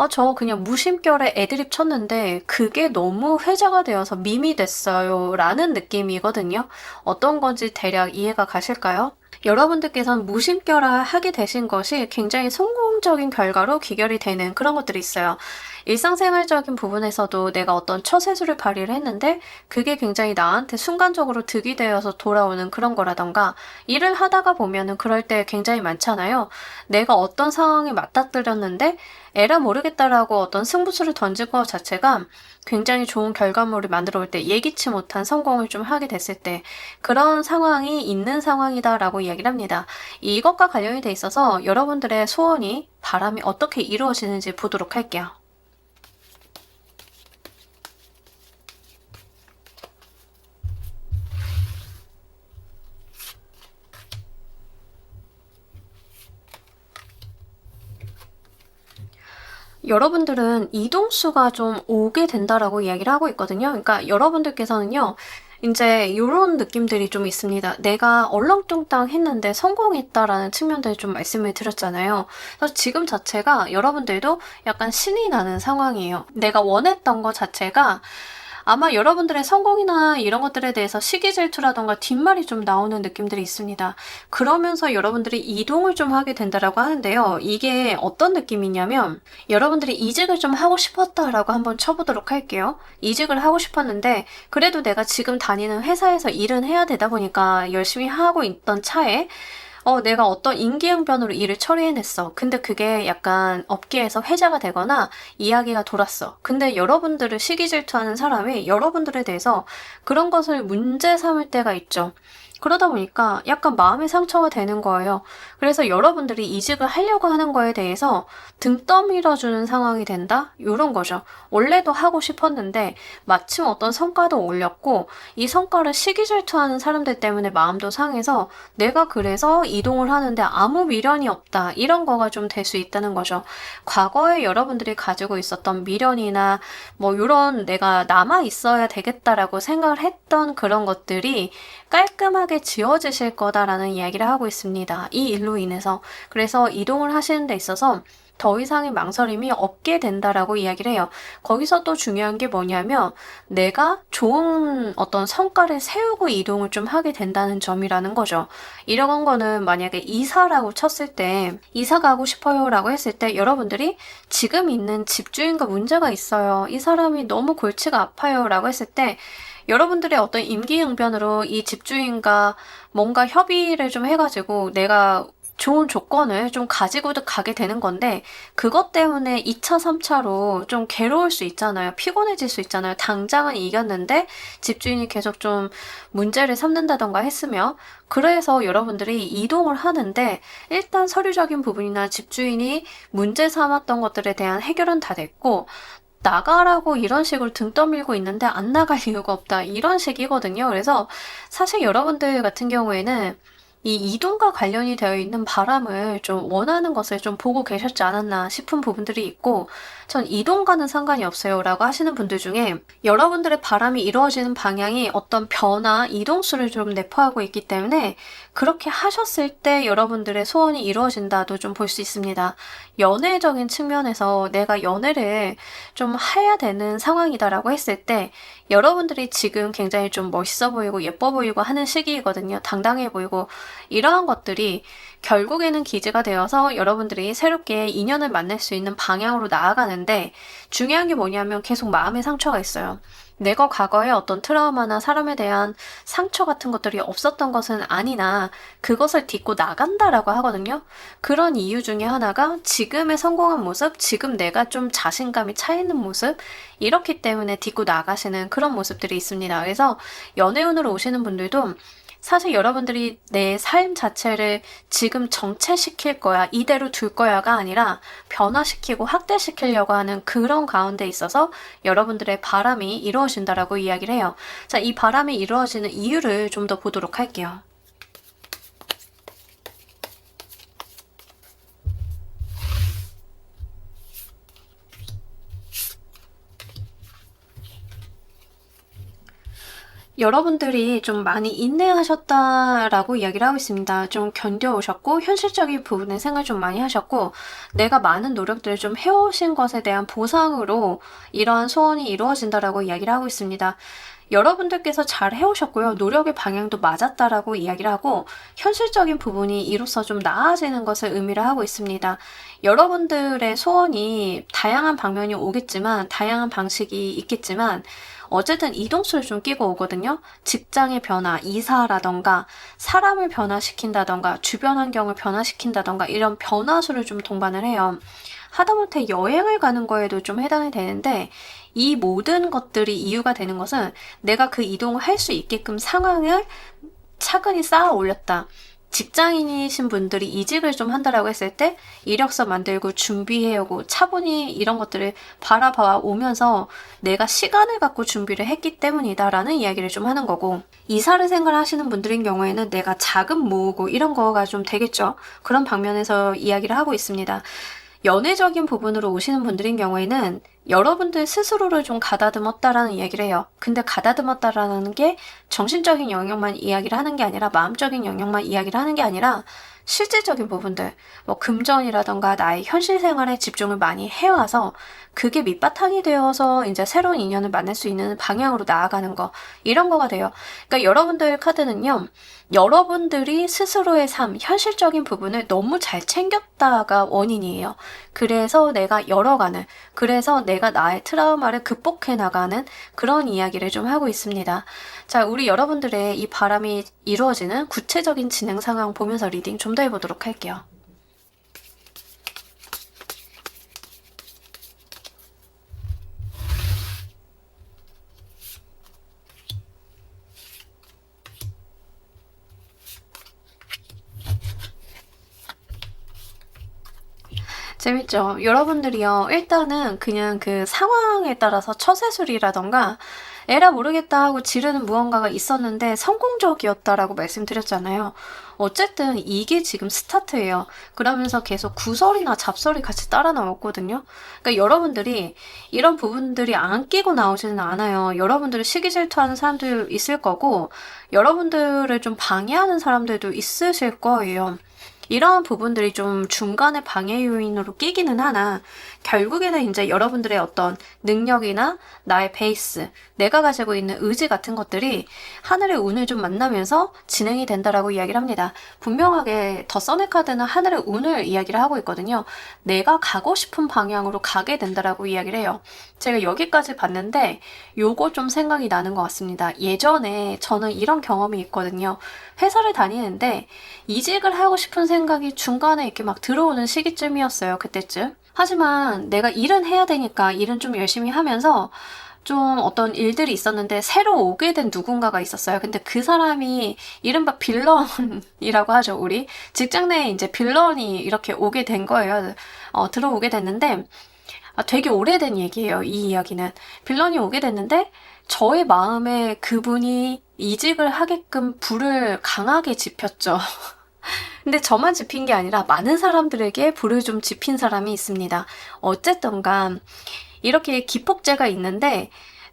저 그냥 무심결에 애드립 쳤는데 그게 너무 회자가 되어서 밈이 됐어요 라는 느낌이거든요. 어떤 건지 대략 이해가 가실까요? 여러분들께서는 무심결에 하게 되신 것이 굉장히 성공적인 결과로 귀결이 되는 그런 것들이 있어요. 일상생활적인 부분에서도 내가 어떤 처세술을 발휘를 했는데 그게 굉장히 나한테 순간적으로 득이 되어서 돌아오는 그런 거라던가, 일을 하다가 보면은 그럴 때 굉장히 많잖아요. 내가 어떤 상황에 맞닥뜨렸는데 에라 모르겠다라고 어떤 승부수를 던질 것 자체가 굉장히 좋은 결과물을 만들어 올 때, 예기치 못한 성공을 좀 하게 됐을 때 그런 상황이 있는 상황이다라고 이야기를 합니다. 이것과 관련이 돼 있어서 여러분들의 소원이, 바람이 어떻게 이루어지는지 보도록 할게요. 여러분들은 이동수가 좀 오게 된다라고 이야기를 하고 있거든요. 그러니까 여러분들께서는요, 이제 요런 느낌들이 좀 있습니다. 내가 얼렁뚱땅 했는데 성공했다라는 측면들을 좀 말씀을 드렸잖아요. 그래서 지금 자체가 여러분들도 약간 신이 나는 상황이에요. 내가 원했던 것 자체가 아마 여러분들의 성공이나 이런 것들에 대해서 시기 질투라던가 뒷말이 좀 나오는 느낌들이 있습니다. 그러면서 여러분들이 이동을 좀 하게 된다라고 하는데요. 이게 어떤 느낌이냐면, 여러분들이 이직을 좀 하고 싶었다라고 한번 쳐보도록 할게요. 이직을 하고 싶었는데 그래도 내가 지금 다니는 회사에서 일은 해야 되다 보니까 열심히 하고 있던 차에 내가 어떤 임기응변으로 일을 처리해냈어. 근데 그게 약간 업계에서 회자가 되거나 이야기가 돌았어. 근데 여러분들을 시기질투하는 사람이 여러분들에 대해서 그런 것을 문제 삼을 때가 있죠. 그러다 보니까 약간 마음의 상처가 되는 거예요. 그래서 여러분들이 이직을 하려고 하는 거에 대해서 등 떠밀어주는 상황이 된다? 이런 거죠. 원래도 하고 싶었는데 마침 어떤 성과도 올렸고 이 성과를 시기질투하는 사람들 때문에 마음도 상해서 내가 그래서 이동을 하는데 아무 미련이 없다. 이런 거가 좀 될 수 있다는 거죠. 과거에 여러분들이 가지고 있었던 미련이나 뭐 이런 내가 남아 있어야 되겠다라고 생각을 했던 그런 것들이 깔끔하게 지워지실 거다라는 이야기를 하고 있습니다. 이 일로 인해서. 그래서 이동을 하시는 데 있어서 더 이상의 망설임이 없게 된다라고 이야기를 해요. 거기서 또 중요한 게 뭐냐면 내가 좋은 어떤 성과를 세우고 이동을 좀 하게 된다는 점이라는 거죠. 이런 거는 만약에 이사라고 쳤을 때, 이사 가고 싶어요 라고 했을 때 여러분들이 지금 있는 집주인과 문제가 있어요. 이 사람이 너무 골치가 아파요 라고 했을 때 여러분들의 어떤 임기응변으로 이 집주인과 뭔가 협의를 좀 해가지고 내가 좋은 조건을 좀 가지고도 가게 되는 건데, 그것 때문에 2차, 3차로 좀 괴로울 수 있잖아요. 피곤해질 수 있잖아요. 당장은 이겼는데 집주인이 계속 좀 문제를 삼는다던가 했으며, 그래서 여러분들이 이동을 하는데 일단 서류적인 부분이나 집주인이 문제 삼았던 것들에 대한 해결은 다 됐고, 나가라고 이런 식으로 등 떠밀고 있는데 안 나갈 이유가 없다. 이런 식이거든요. 그래서 사실 여러분들 같은 경우에는 이 이동과 관련이 되어 있는 바람을 좀 원하는 것을 좀 보고 계셨지 않았나 싶은 부분들이 있고, 전 이동과는 상관이 없어요 라고 하시는 분들 중에 여러분들의 바람이 이루어지는 방향이 어떤 변화, 이동수를 좀 내포하고 있기 때문에 그렇게 하셨을 때 여러분들의 소원이 이루어진다도 좀 볼 수 있습니다. 연애적인 측면에서 내가 연애를 좀 해야 되는 상황이다라고 했을 때 여러분들이 지금 굉장히 좀 멋있어 보이고 예뻐 보이고 하는 시기이거든요. 당당해 보이고, 이러한 것들이 결국에는 기지가 되어서 여러분들이 새롭게 인연을 만날 수 있는 방향으로 나아가는데, 중요한 게 뭐냐면 계속 마음의 상처가 있어요. 내가 과거에 어떤 트라우마나 사람에 대한 상처 같은 것들이 없었던 것은 아니나 그것을 딛고 나간다라고 하거든요. 그런 이유 중에 하나가 지금의 성공한 모습, 지금 내가 좀 자신감이 차 있는 모습, 이렇기 때문에 딛고 나가시는 그런 모습들이 있습니다. 그래서 연애운으로 오시는 분들도 사실 여러분들이 내 삶 자체를 지금 정체시킬 거야, 이대로 둘 거야가 아니라 변화시키고 확대시키려고 하는 그런 가운데 있어서 여러분들의 바람이 이루어진다라고 이야기를 해요. 자, 이 바람이 이루어지는 이유를 좀 더 보도록 할게요. 여러분들이 좀 많이 인내하셨다라고 이야기를 하고 있습니다. 좀 견뎌오셨고 현실적인 부분에 생각을 좀 많이 하셨고, 내가 많은 노력들을 좀 해오신 것에 대한 보상으로 이러한 소원이 이루어진다라고 이야기를 하고 있습니다. 여러분들께서 잘 해오셨고요. 노력의 방향도 맞았다라고 이야기를 하고 현실적인 부분이 이로써 좀 나아지는 것을 의미를 하고 있습니다. 여러분들의 소원이 다양한 방면이 오겠지만 다양한 방식이 있겠지만 어쨌든 이동수를 좀 끼고 오거든요. 직장의 변화, 이사라던가 사람을 변화시킨다던가 주변 환경을 변화시킨다던가 이런 변화수를 좀 동반을 해요. 하다못해 여행을 가는 거에도 좀 해당이 되는데 이 모든 것들이 이유가 되는 것은 내가 그 이동을 할 수 있게끔 상황을 차근히 쌓아 올렸다. 직장인이신 분들이 이직을 좀 한다라고 했을 때 이력서 만들고 준비해오고 차분히 이런 것들을 바라봐 오면서 내가 시간을 갖고 준비를 했기 때문이다라는 이야기를 좀 하는 거고, 이사를 생각하시는 분들인 경우에는 내가 자금 모으고 이런 거가 좀 되겠죠. 그런 방면에서 이야기를 하고 있습니다. 연애적인 부분으로 오시는 분들인 경우에는 여러분들 스스로를 좀 가다듬었다라는 이야기를 해요. 근데 가다듬었다라는 게 정신적인 영역만 이야기를 하는 게 아니라 마음적인 영역만 이야기를 하는 게 아니라 실질적인 부분들, 뭐 금전이라던가 나의 현실 생활에 집중을 많이 해와서 그게 밑바탕이 되어서 이제 새로운 인연을 만날 수 있는 방향으로 나아가는 거, 이런 거가 돼요. 그러니까 여러분들 카드는요, 여러분들이 스스로의 삶, 현실적인 부분을 너무 잘 챙겼다가 원인이에요. 그래서 내가 열어가는, 그래서 내가 나의 트라우마를 극복해 나가는 그런 이야기를 좀 하고 있습니다. 자, 우리 여러분들의 이 바람이 이루어지는 구체적인 진행 상황 보면서 리딩 좀 더 해보도록 할게요. 재밌죠? 여러분들이요, 일단은 그냥 그 상황에 따라서 처세술이라던가 에라 모르겠다 하고 지르는 무언가가 있었는데 성공적이었다라고 말씀드렸잖아요. 어쨌든 이게 지금 스타트예요. 그러면서 계속 구설이나 잡설이 같이 따라 나왔거든요. 그러니까 여러분들이 이런 부분들이 안 끼고 나오지는 않아요. 여러분들을 시기 질투하는 사람들 있을 거고 여러분들을 좀 방해하는 사람들도 있으실 거예요. 이러한 부분들이 좀 중간에 방해 요인으로 끼기는 하나 결국에는 이제 여러분들의 어떤 능력이나 나의 베이스, 내가 가지고 있는 의지 같은 것들이 하늘의 운을 좀 만나면서 진행이 된다라고 이야기를 합니다. 분명하게 더 써네 카드는 하늘의 운을 이야기를 하고 있거든요. 내가 가고 싶은 방향으로 가게 된다라고 이야기를 해요. 제가 여기까지 봤는데 요거 좀 생각이 나는 것 같습니다. 예전에 저는 이런 경험이 있거든요. 회사를 다니는데 이직을 하고 싶은 생각이 중간에 이렇게 막 들어오는 시기쯤이었어요. 그때쯤. 하지만 내가 일은 해야 되니까 일은 좀 열심히 하면서 좀 어떤 일들이 있었는데 새로 오게 된 누군가가 있었어요. 근데 그 사람이 이른바 빌런이라고 하죠, 우리. 직장 내에 이제 빌런이 이렇게 오게 된 거예요. 들어오게 됐는데 되게 오래된 얘기예요, 이 이야기는. 빌런이 오게 됐는데 저의 마음에 그분이 이직을 하게끔 불을 강하게 지폈죠. 근데 저만 지핀 게 아니라 많은 사람들에게 불을 좀 지핀 사람이 있습니다. 어쨌든간 이렇게 기폭제가 있는데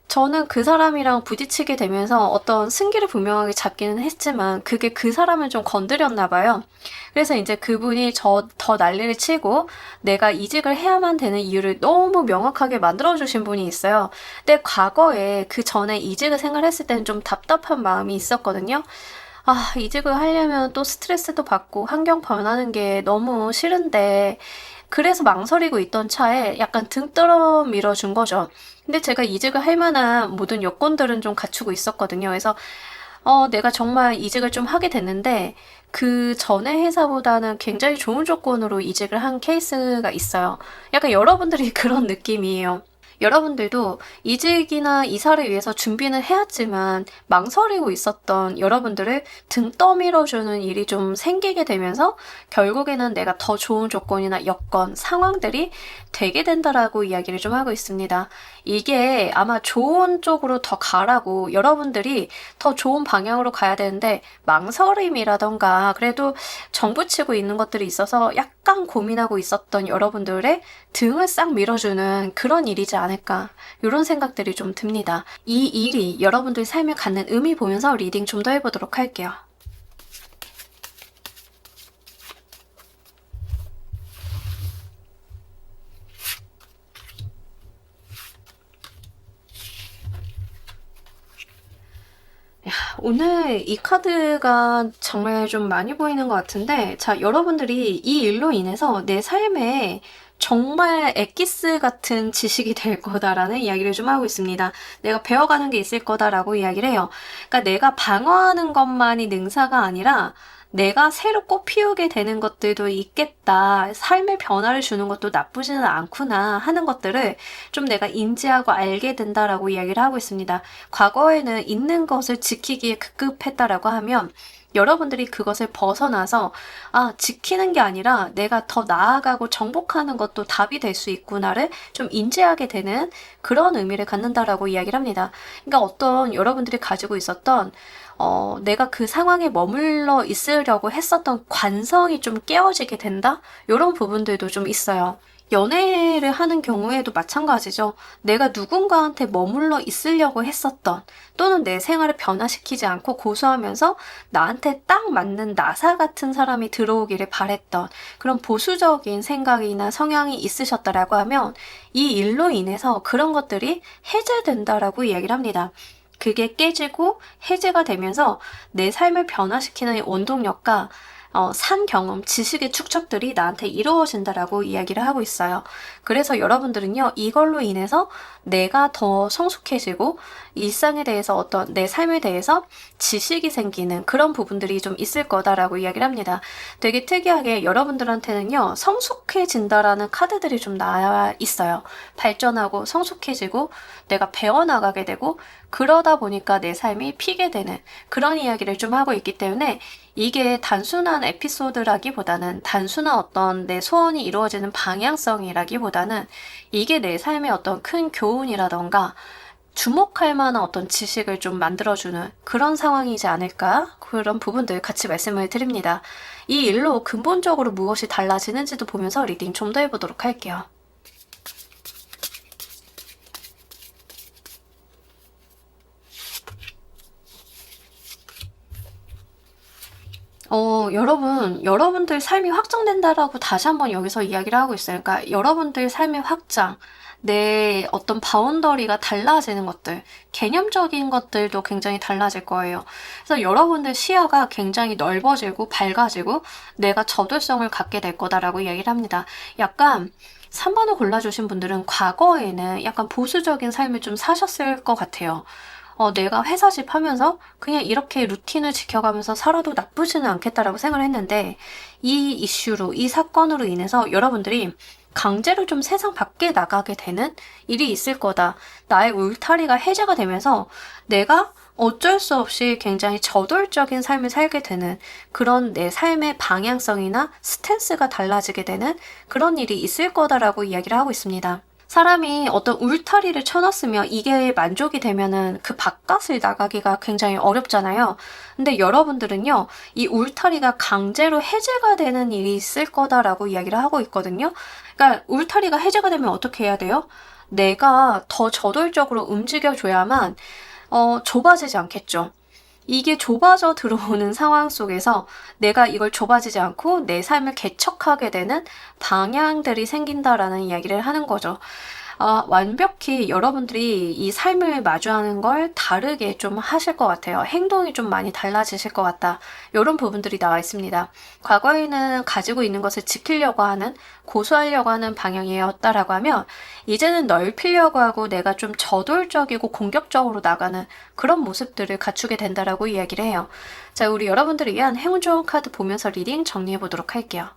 저는 그 사람이랑 부딪히게 되면서 어떤 승기를 분명하게 잡기는 했지만 그게 그 사람을 좀 건드렸나 봐요. 그래서 이제 그분이 더 난리를 치고 내가 이직을 해야만 되는 이유를 너무 명확하게 만들어주신 분이 있어요. 근데 과거에 그 전에 이직을 생각했을 때는 좀 답답한 마음이 있었거든요. 이직을 하려면 또 스트레스도 받고 환경 변하는 게 너무 싫은데 그래서 망설이고 있던 차에 약간 등 떨어 밀어준 거죠. 근데 제가 이직을 할 만한 모든 요건들은 좀 갖추고 있었거든요. 그래서 내가 정말 이직을 좀 하게 됐는데 그 전에 회사보다는 굉장히 좋은 조건으로 이직을 한 케이스가 있어요. 약간 여러분들이 그런 느낌이에요. 여러분들도 이직이나 이사를 위해서 준비는 해왔지만 망설이고 있었던 여러분들을 등 떠밀어주는 일이 좀 생기게 되면서 결국에는 내가 더 좋은 조건이나 여건, 상황들이 되게 된다라고 이야기를 좀 하고 있습니다. 이게 아마 좋은 쪽으로 더 가라고 여러분들이 더 좋은 방향으로 가야 되는데 망설임이라던가 그래도 정붙이고 있는 것들이 있어서 약간 고민하고 있었던 여러분들의 등을 싹 밀어주는 그런 일이지 않을까 이런 생각들이 좀 듭니다. 이 일이 여러분들 삶에 갖는 의미 보면서 리딩 좀 더 해보도록 할게요. 오늘 이 카드가 정말 좀 많이 보이는 것 같은데, 자, 여러분들이 이 일로 인해서 내 삶에 정말 엑기스 같은 지식이 될 거다라는 이야기를 좀 하고 있습니다. 내가 배워가는 게 있을 거다라고 이야기를 해요. 그러니까 내가 방어하는 것만이 능사가 아니라 내가 새로 꽃피우게 되는 것들도 있겠다. 삶의 변화를 주는 것도 나쁘지는 않구나 하는 것들을 좀 내가 인지하고 알게 된다라고 이야기를 하고 있습니다. 과거에는 있는 것을 지키기에 급급했다라고 하면 여러분들이 그것을 벗어나서 지키는 게 아니라 내가 더 나아가고 정복하는 것도 답이 될 수 있구나를 좀 인지하게 되는 그런 의미를 갖는다라고 이야기를 합니다. 그러니까 어떤 여러분들이 가지고 있었던 내가 그 상황에 머물러 있으려고 했었던 관성이 좀 깨어지게 된다? 이런 부분들도 좀 있어요. 연애를 하는 경우에도 마찬가지죠. 내가 누군가한테 머물러 있으려고 했었던 또는 내 생활을 변화시키지 않고 고수하면서 나한테 딱 맞는 나사 같은 사람이 들어오기를 바랬던 그런 보수적인 생각이나 성향이 있으셨다라고 하면 이 일로 인해서 그런 것들이 해제된다라고 이야기를 합니다. 그게 깨지고 해제가 되면서 내 삶을 변화시키는 원동력과 산 경험, 지식의 축적들이 나한테 이루어진다라고 이야기를 하고 있어요. 그래서 여러분들은요, 이걸로 인해서 내가 더 성숙해지고 일상에 대해서 어떤 내 삶에 대해서 지식이 생기는 그런 부분들이 좀 있을 거다라고 이야기를 합니다. 되게 특이하게 여러분들한테는요, 성숙해진다라는 카드들이 좀 나와 있어요. 발전하고 성숙해지고 내가 배워나가게 되고 그러다 보니까 내 삶이 피게 되는 그런 이야기를 좀 하고 있기 때문에 이게 단순한 에피소드라기보다는 단순한 어떤 내 소원이 이루어지는 방향성이라기보다는 이게 내 삶의 어떤 큰 교훈이라던가 주목할 만한 어떤 지식을 좀 만들어주는 그런 상황이지 않을까? 그런 부분들 같이 말씀을 드립니다. 이 일로 근본적으로 무엇이 달라지는지도 보면서 리딩 좀 더 해보도록 할게요. 여러분들 삶이 확장된다라고 다시 한번 여기서 이야기를 하고 있어요. 그러니까 여러분들 삶의 확장, 내 어떤 바운더리가 달라지는 것들, 개념적인 것들도 굉장히 달라질 거예요. 그래서 여러분들 시야가 굉장히 넓어지고 밝아지고 내가 저돌성을 갖게 될 거다라고 이야기를 합니다. 약간 3번을 골라주신 분들은 과거에는 약간 보수적인 삶을 좀 사셨을 것 같아요. 내가 회사집 하면서 그냥 이렇게 루틴을 지켜가면서 살아도 나쁘지는 않겠다라고 생각을 했는데 이 이슈로, 이 사건으로 인해서 여러분들이 강제로 좀 세상 밖에 나가게 되는 일이 있을 거다. 나의 울타리가 해제가 되면서 내가 어쩔 수 없이 굉장히 저돌적인 삶을 살게 되는 그런 내 삶의 방향성이나 스탠스가 달라지게 되는 그런 일이 있을 거다라고 이야기를 하고 있습니다. 사람이 어떤 울타리를 쳐놨으면 이게 만족이 되면은 그 바깥을 나가기가 굉장히 어렵잖아요. 근데 여러분들은요, 이 울타리가 강제로 해제가 되는 일이 있을 거다라고 이야기를 하고 있거든요. 그러니까 울타리가 해제가 되면 어떻게 해야 돼요? 내가 더 저돌적으로 움직여줘야만 좁아지지 않겠죠. 이게 좁아져 들어오는 상황 속에서 내가 이걸 좁아지지 않고 내 삶을 개척하게 되는 방향들이 생긴다라는 이야기를 하는 거죠. 완벽히 여러분들이 이 삶을 마주하는 걸 다르게 좀 하실 것 같아요. 행동이 좀 많이 달라지실 것 같다. 이런 부분들이 나와 있습니다. 과거에는 가지고 있는 것을 지키려고 하는, 고수하려고 하는 방향이었다라고 하면 이제는 넓히려고 하고 내가 좀 저돌적이고 공격적으로 나가는 그런 모습들을 갖추게 된다라고 이야기를 해요. 자, 우리 여러분들을 위한 행운 좋은 카드 보면서 리딩 정리해 보도록 할게요.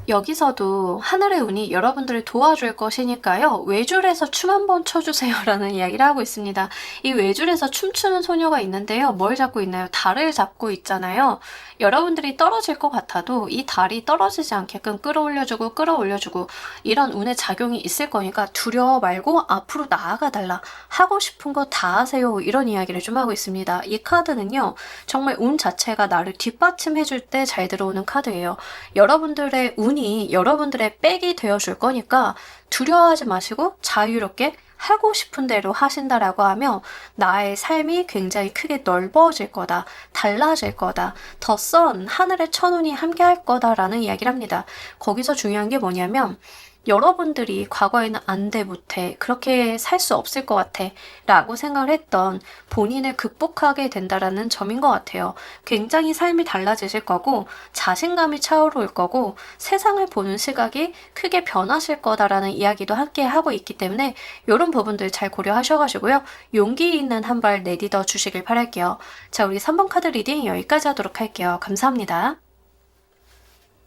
여기서도 하늘의 운이 여러분들을 도와줄 것이니까요. 외줄에서 춤 한번 춰주세요 라는 이야기를 하고 있습니다. 이 외줄에서 춤추는 소녀가 있는데요. 뭘 잡고 있나요? 달을 잡고 있잖아요. 여러분들이 떨어질 것 같아도 이 달이 떨어지지 않게끔 끌어올려주고 이런 운의 작용이 있을 거니까 두려워 말고 앞으로 나아가 달라. 하고 싶은 거 다 하세요. 이런 이야기를 좀 하고 있습니다. 이 카드는요. 정말 운 자체가 나를 뒷받침해줄 때 잘 들어오는 카드예요. 여러분들의 운이 여러분들의 백이 되어줄 거니까 두려워하지 마시고 자유롭게 하고 싶은 대로 하신다라고 하면 나의 삶이 굉장히 크게 넓어질 거다. 달라질 거다. 더 선 하늘의 천운이 함께 할 거다라는 이야기를 합니다. 거기서 중요한 게 뭐냐면 여러분들이 과거에는 안 돼, 못해, 그렇게 살 수 없을 것 같아 라고 생각을 했던 본인을 극복하게 된다라는 점인 것 같아요. 굉장히 삶이 달라지실 거고 자신감이 차오를 거고 세상을 보는 시각이 크게 변하실 거다라는 이야기도 함께 하고 있기 때문에 이런 부분들 잘 고려하셔가지고요. 용기 있는 한 발 내딛어 주시길 바랄게요. 자, 우리 3번 카드 리딩 여기까지 하도록 할게요. 감사합니다.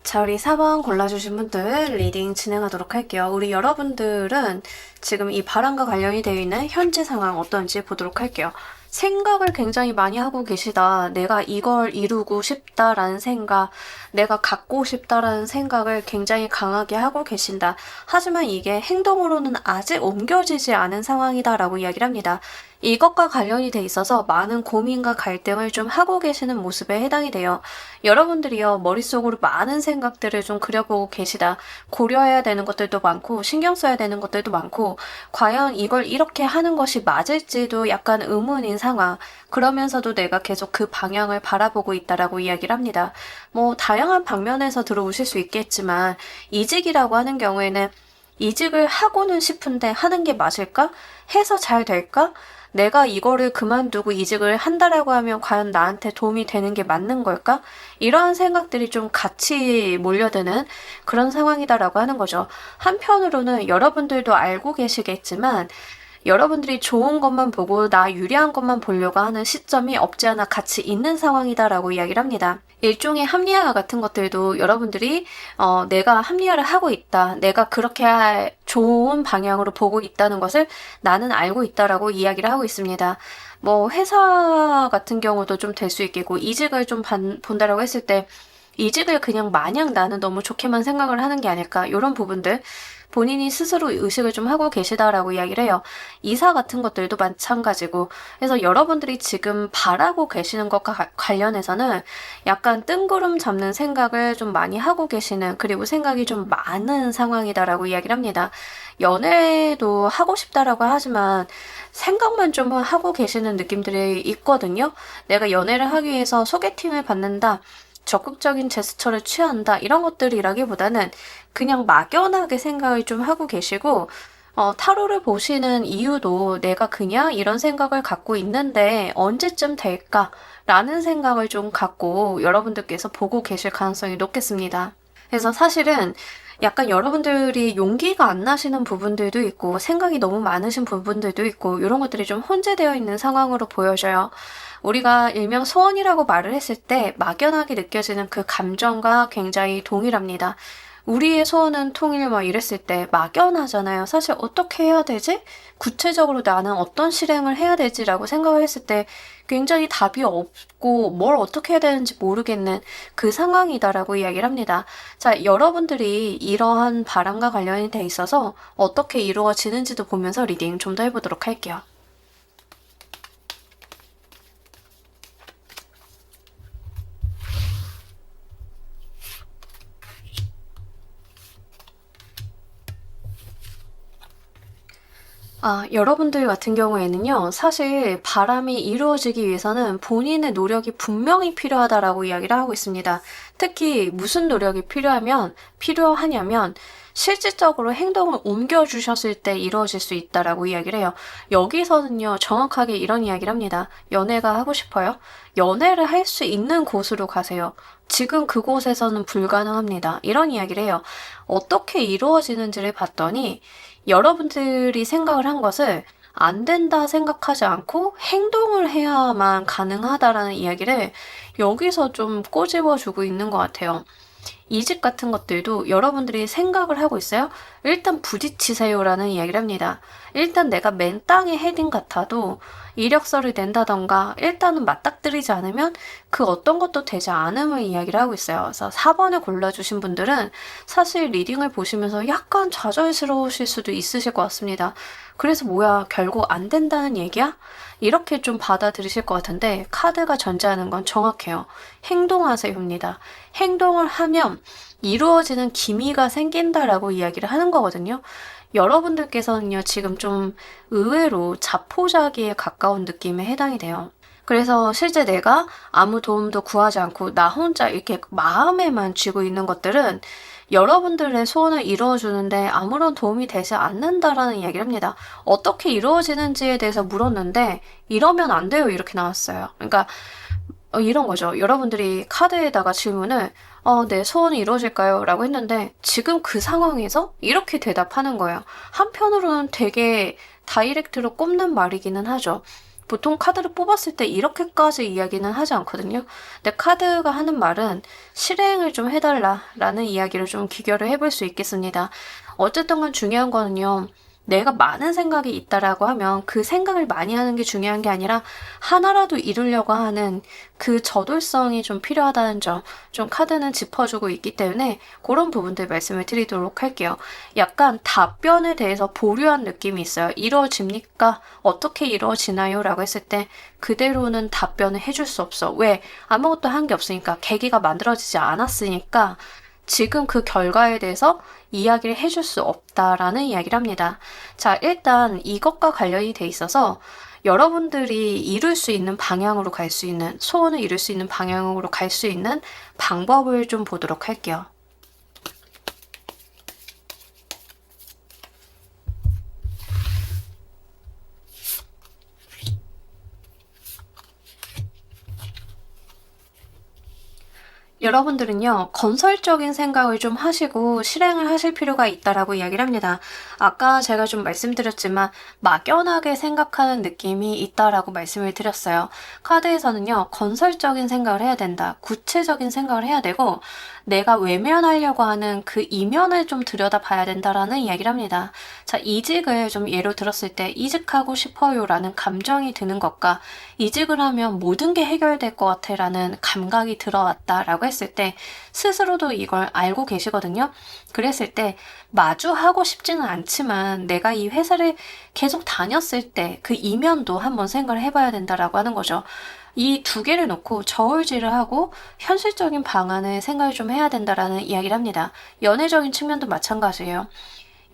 자, 우리 4번 골라주신 분들 리딩 진행하도록 할게요. 우리 여러분들은 지금 이 바람과 관련이 되어 있는 현재 상황 어떤지 보도록 할게요. 생각을 굉장히 많이 하고 계시다. 내가 이걸 이루고 싶다라는 생각, 내가 갖고 싶다라는 생각을 굉장히 강하게 하고 계신다. 하지만 이게 행동으로는 아직 옮겨지지 않은 상황이다라고 이야기를 합니다. 이것과 관련이 돼 있어서 많은 고민과 갈등을 좀 하고 계시는 모습에 해당이 돼요. 여러분들이요, 머릿속으로 많은 생각들을 좀 그려보고 계시다. 고려해야 되는 것들도 많고, 신경 써야 되는 것들도 많고, 과연 이걸 이렇게 하는 것이 맞을지도 약간 의문인 상황. 그러면서도 내가 계속 그 방향을 바라보고 있다라고 이야기를 합니다. 뭐, 다양한 방면에서 들어오실 수 있겠지만, 이직이라고 하는 경우에는 이직을 하고는 싶은데 하는 게 맞을까? 해서 잘 될까? 내가 이거를 그만두고 이직을 한다라고 하면 과연 나한테 도움이 되는 게 맞는 걸까? 이러한 생각들이 좀 같이 몰려드는 그런 상황이다라고 하는 거죠. 한편으로는 여러분들도 알고 계시겠지만 여러분들이 좋은 것만 보고 나 유리한 것만 보려고 하는 시점이 없지 않아 같이 있는 상황이다라고 이야기를 합니다. 일종의 합리화 같은 것들도 여러분들이 내가 합리화를 하고 있다. 내가 그렇게 좋은 방향으로 보고 있다는 것을 나는 알고 있다라고 이야기를 하고 있습니다. 뭐 회사 같은 경우도 좀 될 수 있겠고 이직을 좀 본다라고 했을 때 이직을 그냥 마냥 나는 너무 좋게만 생각을 하는 게 아닐까 이런 부분들 본인이 스스로 의식을 좀 하고 계시다라고 이야기를 해요. 이사 같은 것들도 마찬가지고 그래서 여러분들이 지금 바라고 계시는 것과 관련해서는 약간 뜬구름 잡는 생각을 좀 많이 하고 계시는 그리고 생각이 좀 많은 상황이다라고 이야기를 합니다. 연애도 하고 싶다라고 하지만 생각만 좀 하고 계시는 느낌들이 있거든요. 내가 연애를 하기 위해서 소개팅을 받는다. 적극적인 제스처를 취한다 이런 것들이라기보다는 그냥 막연하게 생각을 좀 하고 계시고 타로를 보시는 이유도 내가 그냥 이런 생각을 갖고 있는데 언제쯤 될까 라는 생각을 좀 갖고 여러분들께서 보고 계실 가능성이 높겠습니다. 그래서 사실은 약간 여러분들이 용기가 안 나시는 부분들도 있고 생각이 너무 많으신 부분들도 있고 이런 것들이 좀 혼재되어 있는 상황으로 보여져요. 우리가 일명 소원이라고 말을 했을 때 막연하게 느껴지는 그 감정과 굉장히 동일합니다. 우리의 소원은 통일 막 이랬을 때 막연하잖아요. 사실 어떻게 해야 되지? 구체적으로 나는 어떤 실행을 해야 되지라고 생각을 했을 때 굉장히 답이 없고 뭘 어떻게 해야 되는지 모르겠는 그 상황이다라고 이야기를 합니다. 자, 여러분들이 이러한 바람과 관련이 돼 있어서 어떻게 이루어지는지도 보면서 리딩 좀 더 해보도록 할게요. 여러분들 같은 경우에는요, 사실 바람이 이루어지기 위해서는 본인의 노력이 분명히 필요하다라고 이야기를 하고 있습니다. 특히 무슨 노력이 필요하냐면, 실질적으로 행동을 옮겨주셨을 때 이루어질 수 있다라고 이야기를 해요. 여기서는요, 정확하게 이런 이야기를 합니다. 연애가 하고 싶어요? 연애를 할 수 있는 곳으로 가세요. 지금 그곳에서는 불가능합니다. 이런 이야기를 해요. 어떻게 이루어지는지를 봤더니, 여러분들이 생각을 한 것을 안 된다 생각하지 않고 행동을 해야만 가능하다라는 이야기를 여기서 좀 꼬집어주고 있는 것 같아요. 이직 같은 것들도 여러분들이 생각을 하고 있어요. 일단 부딪히세요라는 이야기를 합니다. 일단 내가 맨 땅에 헤딩 같아도 이력서를 낸다던가 일단은 맞닥뜨리지 않으면 그 어떤 것도 되지 않음을 이야기를 하고 있어요. 그래서 4번을 골라주신 분들은 사실 리딩을 보시면서 약간 좌절스러우실 수도 있으실 것 같습니다. 그래서 뭐야, 결국 안 된다는 얘기야? 이렇게 좀 받아들이실 것 같은데 카드가 전제하는 건 정확해요. 행동하세요입니다. 행동을 하면 이루어지는 기미가 생긴다라고 이야기를 하는 거거든요. 여러분들께서는요, 지금 좀 의외로 자포자기에 가까운 느낌에 해당이 돼요. 그래서 실제 내가 아무 도움도 구하지 않고 나 혼자 이렇게 마음에만 쥐고 있는 것들은 여러분들의 소원을 이루어주는데 아무런 도움이 되지 않는다라는 이야기를 합니다. 어떻게 이루어지는지에 대해서 물었는데 이러면 안 돼요 이렇게 나왔어요. 그러니까 이런 거죠. 여러분들이 카드에다가 질문을 네, 소원이 이루어질까요? 라고 했는데 지금 그 상황에서 이렇게 대답하는 거예요. 한편으로는 되게 다이렉트로 꼽는 말이기는 하죠. 보통 카드를 뽑았을 때 이렇게까지 이야기는 하지 않거든요. 근데 카드가 하는 말은 실행을 좀 해달라라는 이야기를 좀 귀결을 해볼 수 있겠습니다. 어쨌든 간 중요한 거는요. 내가 많은 생각이 있다라고 하면 그 생각을 많이 하는 게 중요한 게 아니라 하나라도 이루려고 하는 그 저돌성이 좀 필요하다는 점, 좀 카드는 짚어주고 있기 때문에 그런 부분들 말씀을 드리도록 할게요. 약간 답변에 대해서 보류한 느낌이 있어요. 이루어집니까? 어떻게 이루어지나요? 라고 했을 때 그대로는 답변을 해줄 수 없어. 왜? 아무것도 한 게 없으니까. 계기가 만들어지지 않았으니까 지금 그 결과에 대해서 이야기를 해줄 수 없다라는 이야기를 합니다. 자, 일단 이것과 관련이 돼 있어서 여러분들이 이룰 수 있는 방향으로 갈 수 있는, 소원을 이룰 수 있는 방향으로 갈 수 있는 방법을 좀 보도록 할게요. 여러분들은요, 건설적인 생각을 좀 하시고 실행을 하실 필요가 있다라고 이야기를 합니다. 아까 제가 좀 말씀드렸지만 막연하게 생각하는 느낌이 있다라고 말씀을 드렸어요. 카드에서는요, 건설적인 생각을 해야 된다. 구체적인 생각을 해야 되고 내가 외면하려고 하는 그 이면을 좀 들여다봐야 된다라는 이야기를 합니다. 자, 이직을 좀 예로 들었을 때 이직하고 싶어요라는 감정이 드는 것과 이직을 하면 모든 게 해결될 것 같아라는 감각이 들어왔다라고 했을 때 스스로도 이걸 알고 계시거든요. 그랬을 때 마주하고 싶지는 않지만 내가 이 회사를 계속 다녔을 때 그 이면도 한번 생각을 해봐야 된다라고 하는 거죠. 이 두 개를 놓고 저울질을 하고 현실적인 방안을 생각을 좀 해야 된다라는 이야기를 합니다. 연애적인 측면도 마찬가지예요.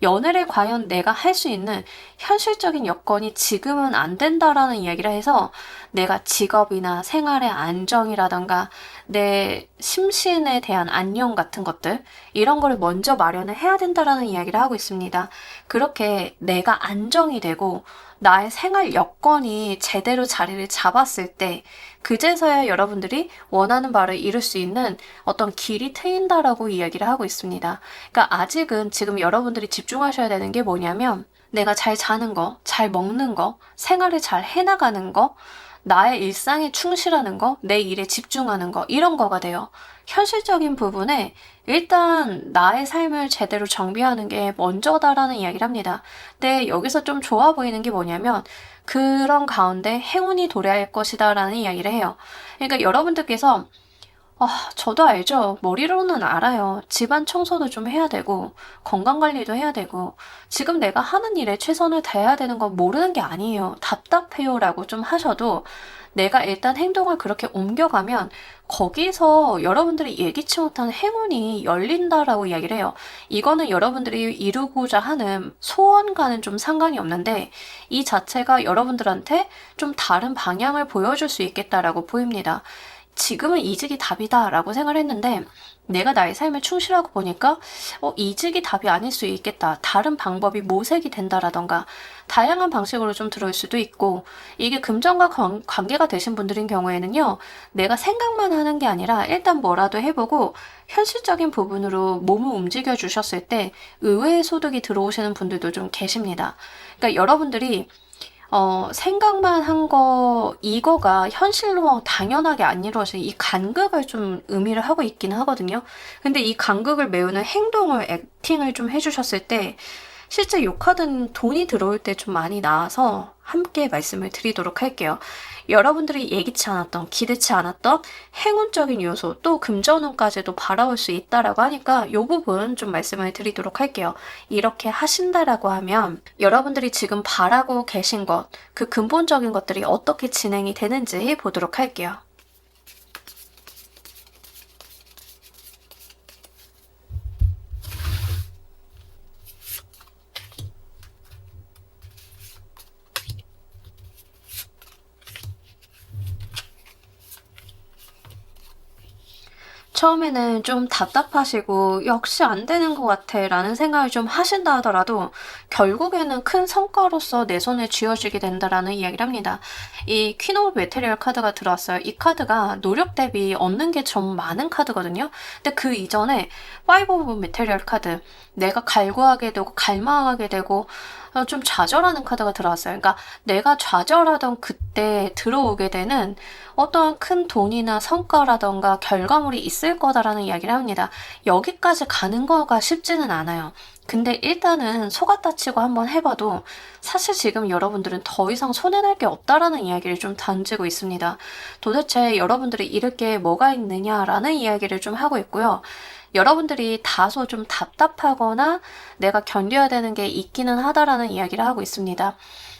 연애를 과연 내가 할 수 있는 현실적인 여건이 지금은 안 된다라는 이야기를 해서 내가 직업이나 생활의 안정이라던가 내 심신에 대한 안녕 같은 것들 이런 거를 먼저 마련을 해야 된다라는 이야기를 하고 있습니다. 그렇게 내가 안정이 되고 나의 생활 여건이 제대로 자리를 잡았을 때 그제서야 여러분들이 원하는 바를 이룰 수 있는 어떤 길이 트인다라고 이야기를 하고 있습니다. 그러니까 아직은 지금 여러분들이 집중하셔야 되는 게 뭐냐면 내가 잘 자는 거, 잘 먹는 거, 생활을 잘 해나가는 거, 나의 일상에 충실하는 거, 내 일에 집중하는 거, 이런 거가 돼요. 현실적인 부분에 일단 나의 삶을 제대로 정비하는 게 먼저다라는 이야기를 합니다. 근데 여기서 좀 좋아 보이는 게 뭐냐면 그런 가운데 행운이 도래할 것이다라는 이야기를 해요. 그러니까 여러분들께서 저도 알죠. 머리로는 알아요. 집안 청소도 좀 해야 되고, 건강 관리도 해야 되고, 지금 내가 하는 일에 최선을 다해야 되는 건 모르는 게 아니에요. 답답해요. 라고 좀 하셔도, 내가 일단 행동을 그렇게 옮겨가면, 거기서 여러분들이 예기치 못한 행운이 열린다라고 이야기를 해요. 이거는 여러분들이 이루고자 하는 소원과는 좀 상관이 없는데, 이 자체가 여러분들한테 좀 다른 방향을 보여줄 수 있겠다라고 보입니다. 지금은 이직이 답이다라고 생각을 했는데 내가 나의 삶에 충실하고 보니까 이직이 답이 아닐 수 있겠다. 다른 방법이 모색이 된다라던가 다양한 방식으로 좀 들어올 수도 있고 이게 금전과 관계가 되신 분들인 경우에는요. 내가 생각만 하는 게 아니라 일단 뭐라도 해보고 현실적인 부분으로 몸을 움직여 주셨을 때 의외의 소득이 들어오시는 분들도 좀 계십니다. 그러니까 여러분들이 생각만 한 거, 이거가 현실로 당연하게 안 이루어진 이 간극을 좀 의미를 하고 있기는 하거든요. 근데 이 간극을 메우는 행동을, 액팅을 좀 해주셨을 때, 실제 이 카드는 돈이 들어올 때 좀 많이 나와서 함께 말씀을 드리도록 할게요. 여러분들이 예기치 않았던, 기대치 않았던 행운적인 요소, 또 금전운까지도 바라올 수 있다라고 하니까 이 부분 좀 말씀을 드리도록 할게요. 이렇게 하신다라고 하면 여러분들이 지금 바라고 계신 것, 그 근본적인 것들이 어떻게 진행이 되는지 보도록 할게요. 처음에는 좀 답답하시고 역시 안 되는 것 같아 라는 생각을 좀 하신다 하더라도 결국에는 큰 성과로서 내 손에 쥐어지게 된다라는 이야기를 합니다. 이 퀸 오브 메테리얼 카드가 들어왔어요. 이 카드가 노력 대비 얻는 게 좀 많은 카드거든요. 근데 그 이전에 파이브 오브 메테리얼 카드, 내가 갈구하게 되고 갈망하게 되고 좀 좌절하는 카드가 들어왔어요. 그러니까 내가 좌절하던 그때 들어오게 되는 어떠한 큰 돈이나 성과라던가 결과물이 있을 거다라는 이야기를 합니다. 여기까지 가는 거가 쉽지는 않아요. 근데 일단은 속았다 치고 한번 해봐도 사실 지금 여러분들은 더 이상 손해날 게 없다라는 이야기를 좀 던지고 있습니다. 도대체 여러분들이 잃을 게 뭐가 있느냐라는 이야기를 좀 하고 있고요. 여러분들이 다소 좀 답답하거나 내가 견뎌야 되는 게 있기는 하다라는 이야기를 하고 있습니다.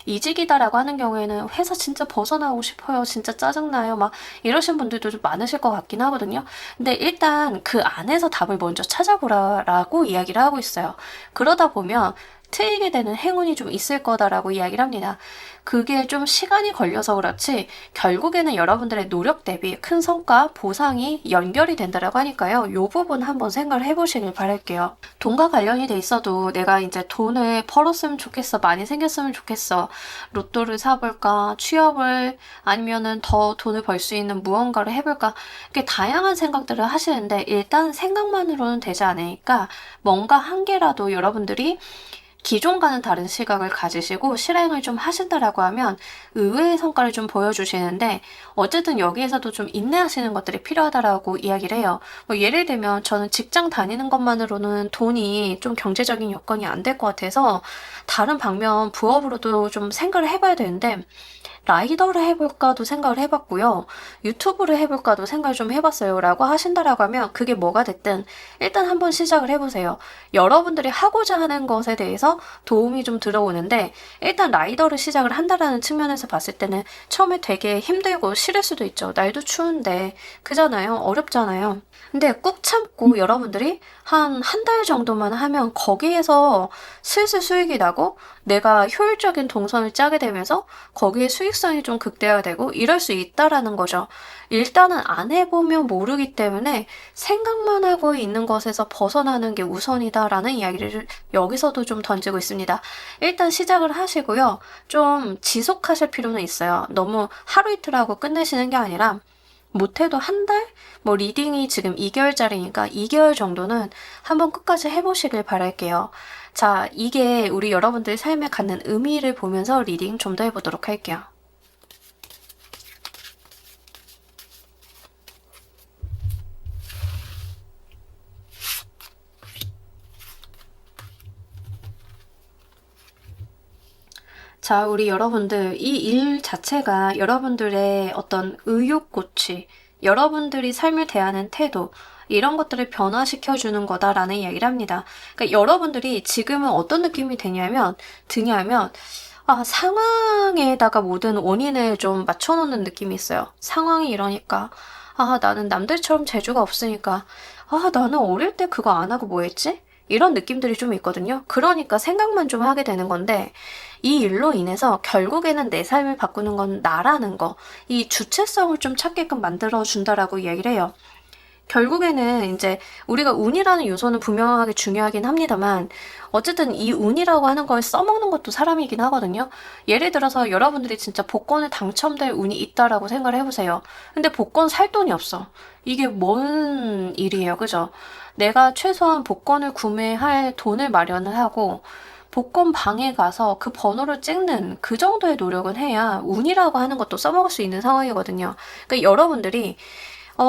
이직이다라고 하는 경우에는 회사 진짜 벗어나고 싶어요. 진짜 짜증나요. 막 이러신 분들도 좀 많으실 것 같긴 하거든요. 근데 일단 그 안에서 답을 먼저 찾아보라라고 이야기를 하고 있어요. 그러다 보면 트이게 되는 행운이 좀 있을 거다라고 이야기를 합니다. 그게 좀 시간이 걸려서 그렇지 결국에는 여러분들의 노력 대비 큰 성과, 보상이 연결이 된다라고 하니까요. 이 부분 한번 생각을 해보시길 바랄게요. 돈과 관련이 돼 있어도 내가 이제 돈을 벌었으면 좋겠어, 많이 생겼으면 좋겠어, 로또를 사볼까, 취업을 아니면은 더 돈을 벌 수 있는 무언가를 해볼까, 이렇게 다양한 생각들을 하시는데 일단 생각만으로는 되지 않으니까 뭔가 한 개라도 여러분들이 기존과는 다른 시각을 가지시고 실행을 좀 하신다라고 하면 의외의 성과를 좀 보여주시는데 어쨌든 여기에서도 좀 인내하시는 것들이 필요하다라고 이야기를 해요. 뭐 예를 들면 저는 직장 다니는 것만으로는 돈이 좀 경제적인 여건이 안 될 것 같아서 다른 방면 부업으로도 좀 생각을 해봐야 되는데 라이더를 해볼까도 생각을 해봤고요. 유튜브를 해볼까도 생각을 좀 해봤어요. 라고 하신다라고 하면 그게 뭐가 됐든 일단 한번 시작을 해보세요. 여러분들이 하고자 하는 것에 대해서 도움이 좀 들어오는데 일단 라이더를 시작을 한다라는 측면에서 봤을 때는 처음에 되게 힘들고 싫을 수도 있죠. 날도 추운데 그잖아요. 어렵잖아요. 근데 꾹 참고 여러분들이 한 달 정도만 하면 거기에서 슬슬 수익이 나고 내가 효율적인 동선을 짜게 되면서 거기에 수익성이 좀 극대화되고 이럴 수 있다라는 거죠. 일단은 안 해보면 모르기 때문에 생각만 하고 있는 것에서 벗어나는 게 우선이다라는 이야기를 여기서도 좀 던지고 있습니다. 일단 시작을 하시고요. 좀 지속하실 필요는 있어요. 너무 하루 이틀 하고 끝내시는 게 아니라 못해도 한 달? 뭐 리딩이 지금 2개월짜리니까 2개월 정도는 한번 끝까지 해보시길 바랄게요. 자, 이게 우리 여러분들 삶에 갖는 의미를 보면서 리딩 좀 더 해보도록 할게요. 자, 우리 여러분들, 이 일 자체가 여러분들의 어떤 의욕고취, 여러분들이 삶을 대하는 태도, 이런 것들을 변화시켜주는 거다라는 이야기를 합니다. 그러니까 여러분들이 지금은 어떤 느낌이 드냐면, 상황에다가 모든 원인을 좀 맞춰놓는 느낌이 있어요. 상황이 이러니까, 나는 남들처럼 재주가 없으니까, 나는 어릴 때 그거 안 하고 뭐 했지? 이런 느낌들이 좀 있거든요. 그러니까 생각만 좀 하게 되는 건데 이 일로 인해서 결국에는 내 삶을 바꾸는 건 나라는 거, 이 주체성을 좀 찾게끔 만들어준다라고 이야기를 해요. 결국에는 이제 우리가 운이라는 요소는 분명하게 중요하긴 합니다만 어쨌든 이 운이라고 하는 걸 써먹는 것도 사람이긴 하거든요. 예를 들어서 여러분들이 진짜 복권에 당첨될 운이 있다라고 생각을 해보세요. 근데 복권 살 돈이 없어. 이게 뭔 일이에요, 그죠? 내가 최소한 복권을 구매할 돈을 마련을 하고 복권 방에 가서 그 번호를 찍는 그 정도의 노력은 해야 운이라고 하는 것도 써먹을 수 있는 상황이거든요. 그러니까 여러분들이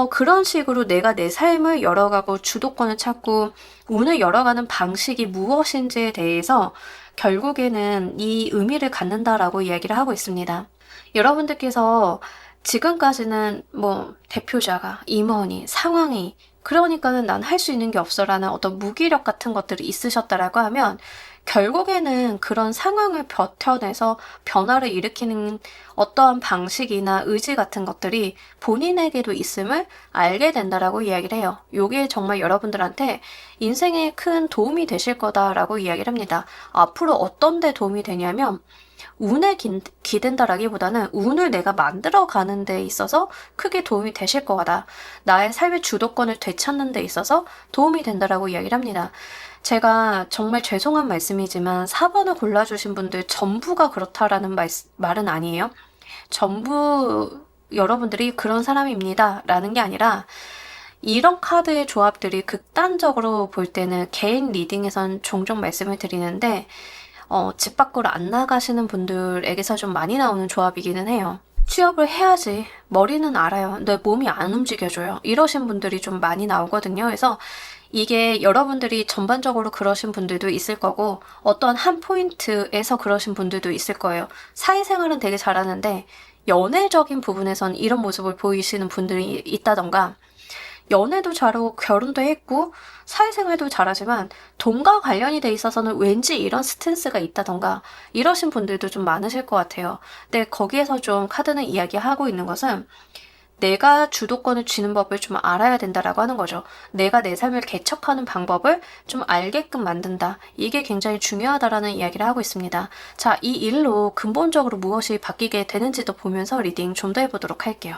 그런 식으로 내가 내 삶을 열어가고 주도권을 찾고 운을 열어가는 방식이 무엇인지에 대해서 결국에는 이 의미를 갖는다라고 이야기를 하고 있습니다. 여러분들께서 지금까지는 뭐 대표자가, 임원이, 상황이 그러니까는 난 할 수 있는 게 없어라는 어떤 무기력 같은 것들이 있으셨다라고 하면 결국에는 그런 상황을 버텨내서 변화를 일으키는 어떠한 방식이나 의지 같은 것들이 본인에게도 있음을 알게 된다라고 이야기를 해요. 이게 정말 여러분들한테 인생에 큰 도움이 되실 거다라고 이야기를 합니다. 앞으로 어떤 데 도움이 되냐면 운에 기댄다라기보다는 운을 내가 만들어 가는 데 있어서 크게 도움이 되실 거다. 나의 삶의 주도권을 되찾는 데 있어서 도움이 된다라고 이야기를 합니다. 제가 정말 죄송한 말씀이지만 4번을 골라주신 분들 전부가 그렇다라는 말은 아니에요. 전부 여러분들이 그런 사람입니다 라는 게 아니라 이런 카드의 조합들이 극단적으로 볼 때는 개인 리딩에선 종종 말씀을 드리는데 집 밖으로 안 나가시는 분들에게서 좀 많이 나오는 조합이기는 해요. 취업을 해야지. 머리는 알아요. 내 몸이 안 움직여줘요. 이러신 분들이 좀 많이 나오거든요. 그래서 이게 여러분들이 전반적으로 그러신 분들도 있을 거고 어떤 한 포인트에서 그러신 분들도 있을 거예요. 사회생활은 되게 잘하는데 연애적인 부분에선 이런 모습을 보이시는 분들이 있다던가 연애도 잘하고 결혼도 했고 사회생활도 잘하지만 돈과 관련이 돼 있어서는 왠지 이런 스탠스가 있다던가 이러신 분들도 좀 많으실 것 같아요. 근데 거기에서 좀 카드는 이야기하고 있는 것은 내가 주도권을 쥐는 법을 좀 알아야 된다라고 하는 거죠. 내가 내 삶을 개척하는 방법을 좀 알게끔 만든다. 이게 굉장히 중요하다라는 이야기를 하고 있습니다. 자, 이 일로 근본적으로 무엇이 바뀌게 되는지도 보면서 리딩 좀 더 해보도록 할게요.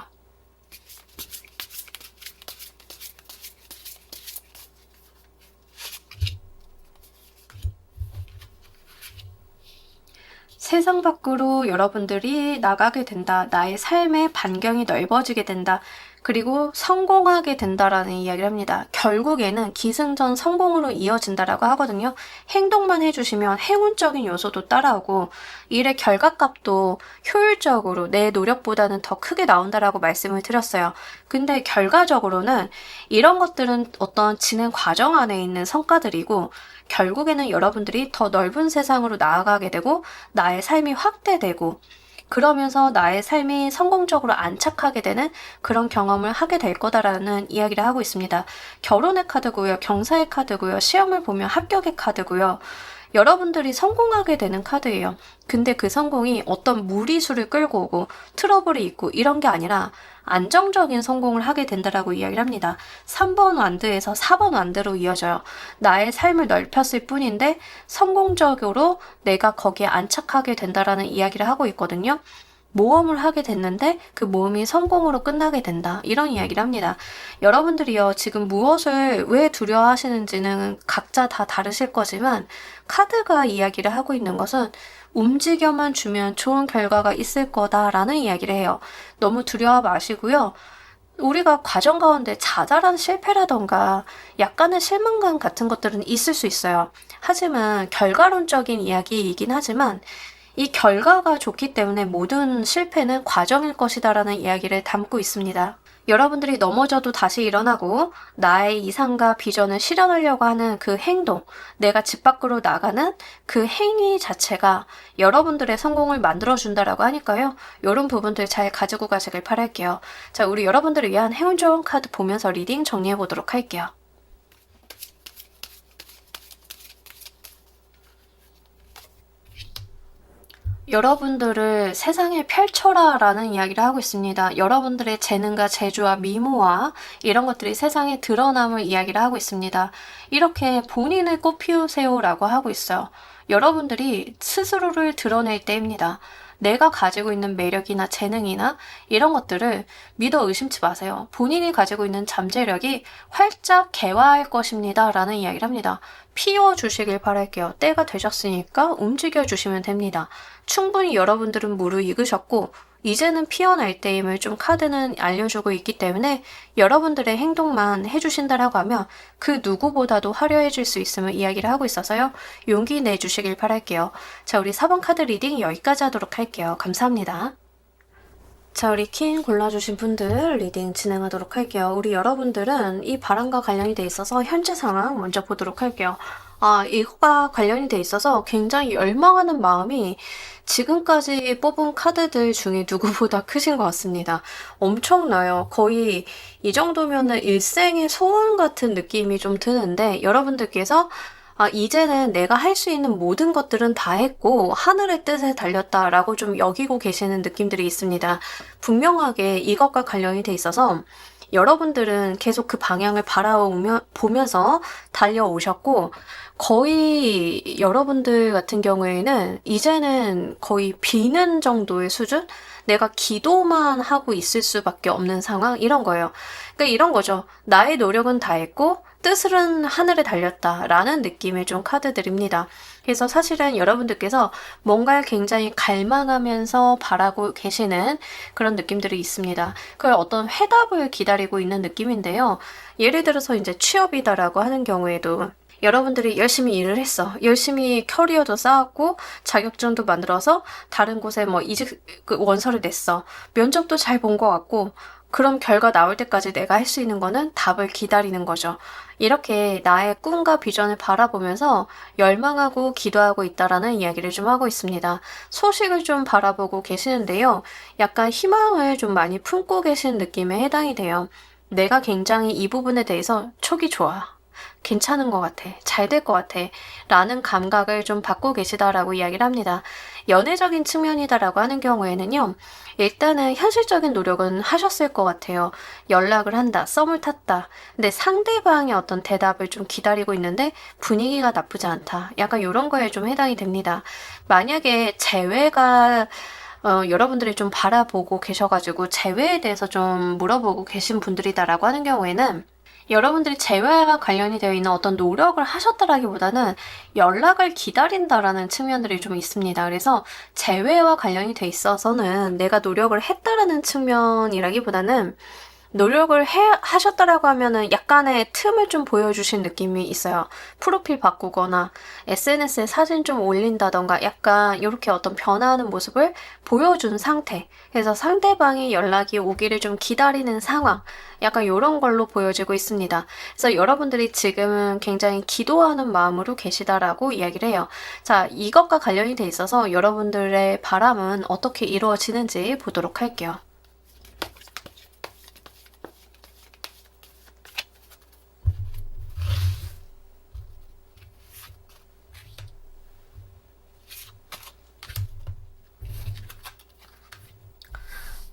세상 밖으로 여러분들이 나가게 된다. 나의 삶의 반경이 넓어지게 된다. 그리고 성공하게 된다라는 이야기를 합니다. 결국에는 기승전 성공으로 이어진다라고 하거든요. 행동만 해주시면 행운적인 요소도 따라오고 일의 결과값도 효율적으로 내 노력보다는 더 크게 나온다라고 말씀을 드렸어요. 근데 결과적으로는 이런 것들은 어떤 진행 과정 안에 있는 성과들이고 결국에는 여러분들이 더 넓은 세상으로 나아가게 되고 나의 삶이 확대되고 그러면서 나의 삶이 성공적으로 안착하게 되는 그런 경험을 하게 될 거다라는 이야기를 하고 있습니다. 결혼의 카드고요. 경사의 카드고요. 시험을 보면 합격의 카드고요. 여러분들이 성공하게 되는 카드예요. 근데 그 성공이 어떤 무리수를 끌고 오고 트러블이 있고 이런 게 아니라 안정적인 성공을 하게 된다라고 이야기를 합니다. 3번 완드에서 4번 완드로 이어져요. 나의 삶을 넓혔을 뿐인데 성공적으로 내가 거기에 안착하게 된다라는 이야기를 하고 있거든요. 모험을 하게 됐는데 그 모험이 성공으로 끝나게 된다. 이런 이야기를 합니다. 여러분들이요, 지금 무엇을 왜 두려워하시는지는 각자 다 다르실 거지만 카드가 이야기를 하고 있는 것은 움직여만 주면 좋은 결과가 있을 거다라는 이야기를 해요. 너무 두려워 마시고요. 우리가 과정 가운데 자잘한 실패라던가 약간의 실망감 같은 것들은 있을 수 있어요. 하지만 결과론적인 이야기이긴 하지만 이 결과가 좋기 때문에 모든 실패는 과정일 것이다라는 이야기를 담고 있습니다. 여러분들이 넘어져도 다시 일어나고 나의 이상과 비전을 실현하려고 하는 그 행동, 내가 집 밖으로 나가는 그 행위 자체가 여러분들의 성공을 만들어준다라고 하니까요. 이런 부분들 잘 가지고 가시길 바랄게요. 자, 우리 여러분들을 위한 행운 좋은 카드 보면서 리딩 정리해 보도록 할게요. 여러분들을 세상에 펼쳐라 라는 이야기를 하고 있습니다. 여러분들의 재능과 재주와 미모와 이런 것들이 세상에 드러남을 이야기를 하고 있습니다. 이렇게 본인을 꽃피우세요 라고 하고 있어요. 여러분들이 스스로를 드러낼 때입니다. 내가 가지고 있는 매력이나 재능이나 이런 것들을 믿어 의심치 마세요. 본인이 가지고 있는 잠재력이 활짝 개화할 것입니다 라는 이야기를 합니다. 피워주시길 바랄게요. 때가 되셨으니까 움직여주시면 됩니다. 충분히 여러분들은 무르익으셨고 이제는 피어날 때임을 좀 카드는 알려주고 있기 때문에 여러분들의 행동만 해주신다라고 하면 그 누구보다도 화려해질 수 있음을 이야기를 하고 있어서요. 용기 내주시길 바랄게요. 자, 우리 4번 카드 리딩 여기까지 하도록 할게요. 감사합니다. 자, 우리 킹 골라주신 분들 리딩 진행하도록 할게요. 우리 여러분들은 이 바람과 관련이 돼 있어서 현재 상황 먼저 보도록 할게요. 이거가 관련이 돼 있어서 굉장히 열망하는 마음이 지금까지 뽑은 카드들 중에 누구보다 크신 것 같습니다. 엄청나요. 거의 이 정도면은 일생의 소원 같은 느낌이 좀 드는데 여러분들께서 이제는 내가 할 수 있는 모든 것들은 다 했고 하늘의 뜻에 달렸다라고 좀 여기고 계시는 느낌들이 있습니다. 분명하게 이것과 관련이 돼 있어서 여러분들은 계속 그 방향을 보면서 달려오셨고, 거의 여러분들 같은 경우에는 이제는 거의 비는 정도의 수준? 내가 기도만 하고 있을 수밖에 없는 상황? 이런 거예요. 그러니까 이런 거죠. 나의 노력은 다 했고, 뜻은 하늘에 달렸다라는 느낌의 좀 카드들입니다. 그래서 사실은 여러분들께서 뭔가를 굉장히 갈망하면서 바라고 계시는 그런 느낌들이 있습니다. 그 어떤 해답을 기다리고 있는 느낌인데요. 예를 들어서 이제 취업이다라고 하는 경우에도 여러분들이 열심히 일을 했어. 열심히 커리어도 쌓았고 자격증도 만들어서 다른 곳에 뭐 이직 원서를 냈어. 면접도 잘 본 것 같고, 그럼 결과 나올 때까지 내가 할 수 있는 거는 답을 기다리는 거죠. 이렇게 나의 꿈과 비전을 바라보면서 열망하고 기도하고 있다라는 이야기를 좀 하고 있습니다. 소식을 좀 바라보고 계시는데요. 약간 희망을 좀 많이 품고 계신 느낌에 해당이 돼요. 내가 굉장히 이 부분에 대해서 촉이 좋아. 괜찮은 것 같아. 잘 될 것 같아. 라는 감각을 좀 받고 계시다라고 이야기를 합니다. 연애적인 측면이다라고 하는 경우에는요. 일단은 현실적인 노력은 하셨을 것 같아요. 연락을 한다, 썸을 탔다. 근데 상대방의 어떤 대답을 좀 기다리고 있는데 분위기가 나쁘지 않다. 약간 이런 거에 좀 해당이 됩니다. 만약에 재회가 여러분들이 좀 바라보고 계셔가지고 재회에 대해서 좀 물어보고 계신 분들이다라고 하는 경우에는 여러분들이 재회와 관련이 되어 있는 어떤 노력을 하셨다라기보다는 연락을 기다린다라는 측면들이 좀 있습니다. 그래서 재회와 관련이 돼 있어서는 내가 노력을 했다라는 측면이라기보다는 노력을 하셨다라고 하면은 약간의 틈을 좀 보여주신 느낌이 있어요. 프로필 바꾸거나 SNS에 사진 좀 올린다던가 약간 이렇게 어떤 변화하는 모습을 보여준 상태. 그래서 상대방이 연락이 오기를 좀 기다리는 상황. 약간 이런 걸로 보여지고 있습니다. 그래서 여러분들이 지금은 굉장히 기도하는 마음으로 계시다라고 이야기를 해요. 자, 이것과 관련이 돼 있어서 여러분들의 바람은 어떻게 이루어지는지 보도록 할게요.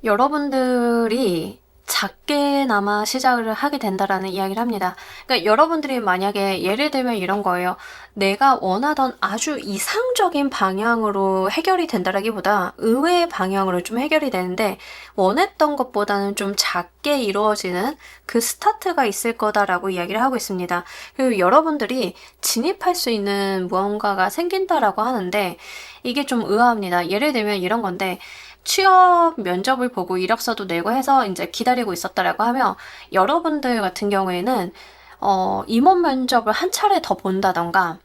여러분들이 작게나마 시작을 하게 된다라는 이야기를 합니다. 그러니까 여러분들이 만약에 예를 들면 이런 거예요. 내가 원하던 아주 이상적인 방향으로 해결이 된다라기보다 의외의 방향으로 좀 해결이 되는데 원했던 것보다는 좀 작게 이루어지는 그 스타트가 있을 거다라고 이야기를 하고 있습니다. 그리고 여러분들이 진입할 수 있는 무언가가 생긴다라고 하는데 이게 좀 의아합니다. 예를 들면 이런 건데 취업 면접을 보고 이력서도 내고 해서 이제 기다리고 있었다라고 하면 여러분들 같은 경우에는 임원 면접을 한 차례 더 본다던가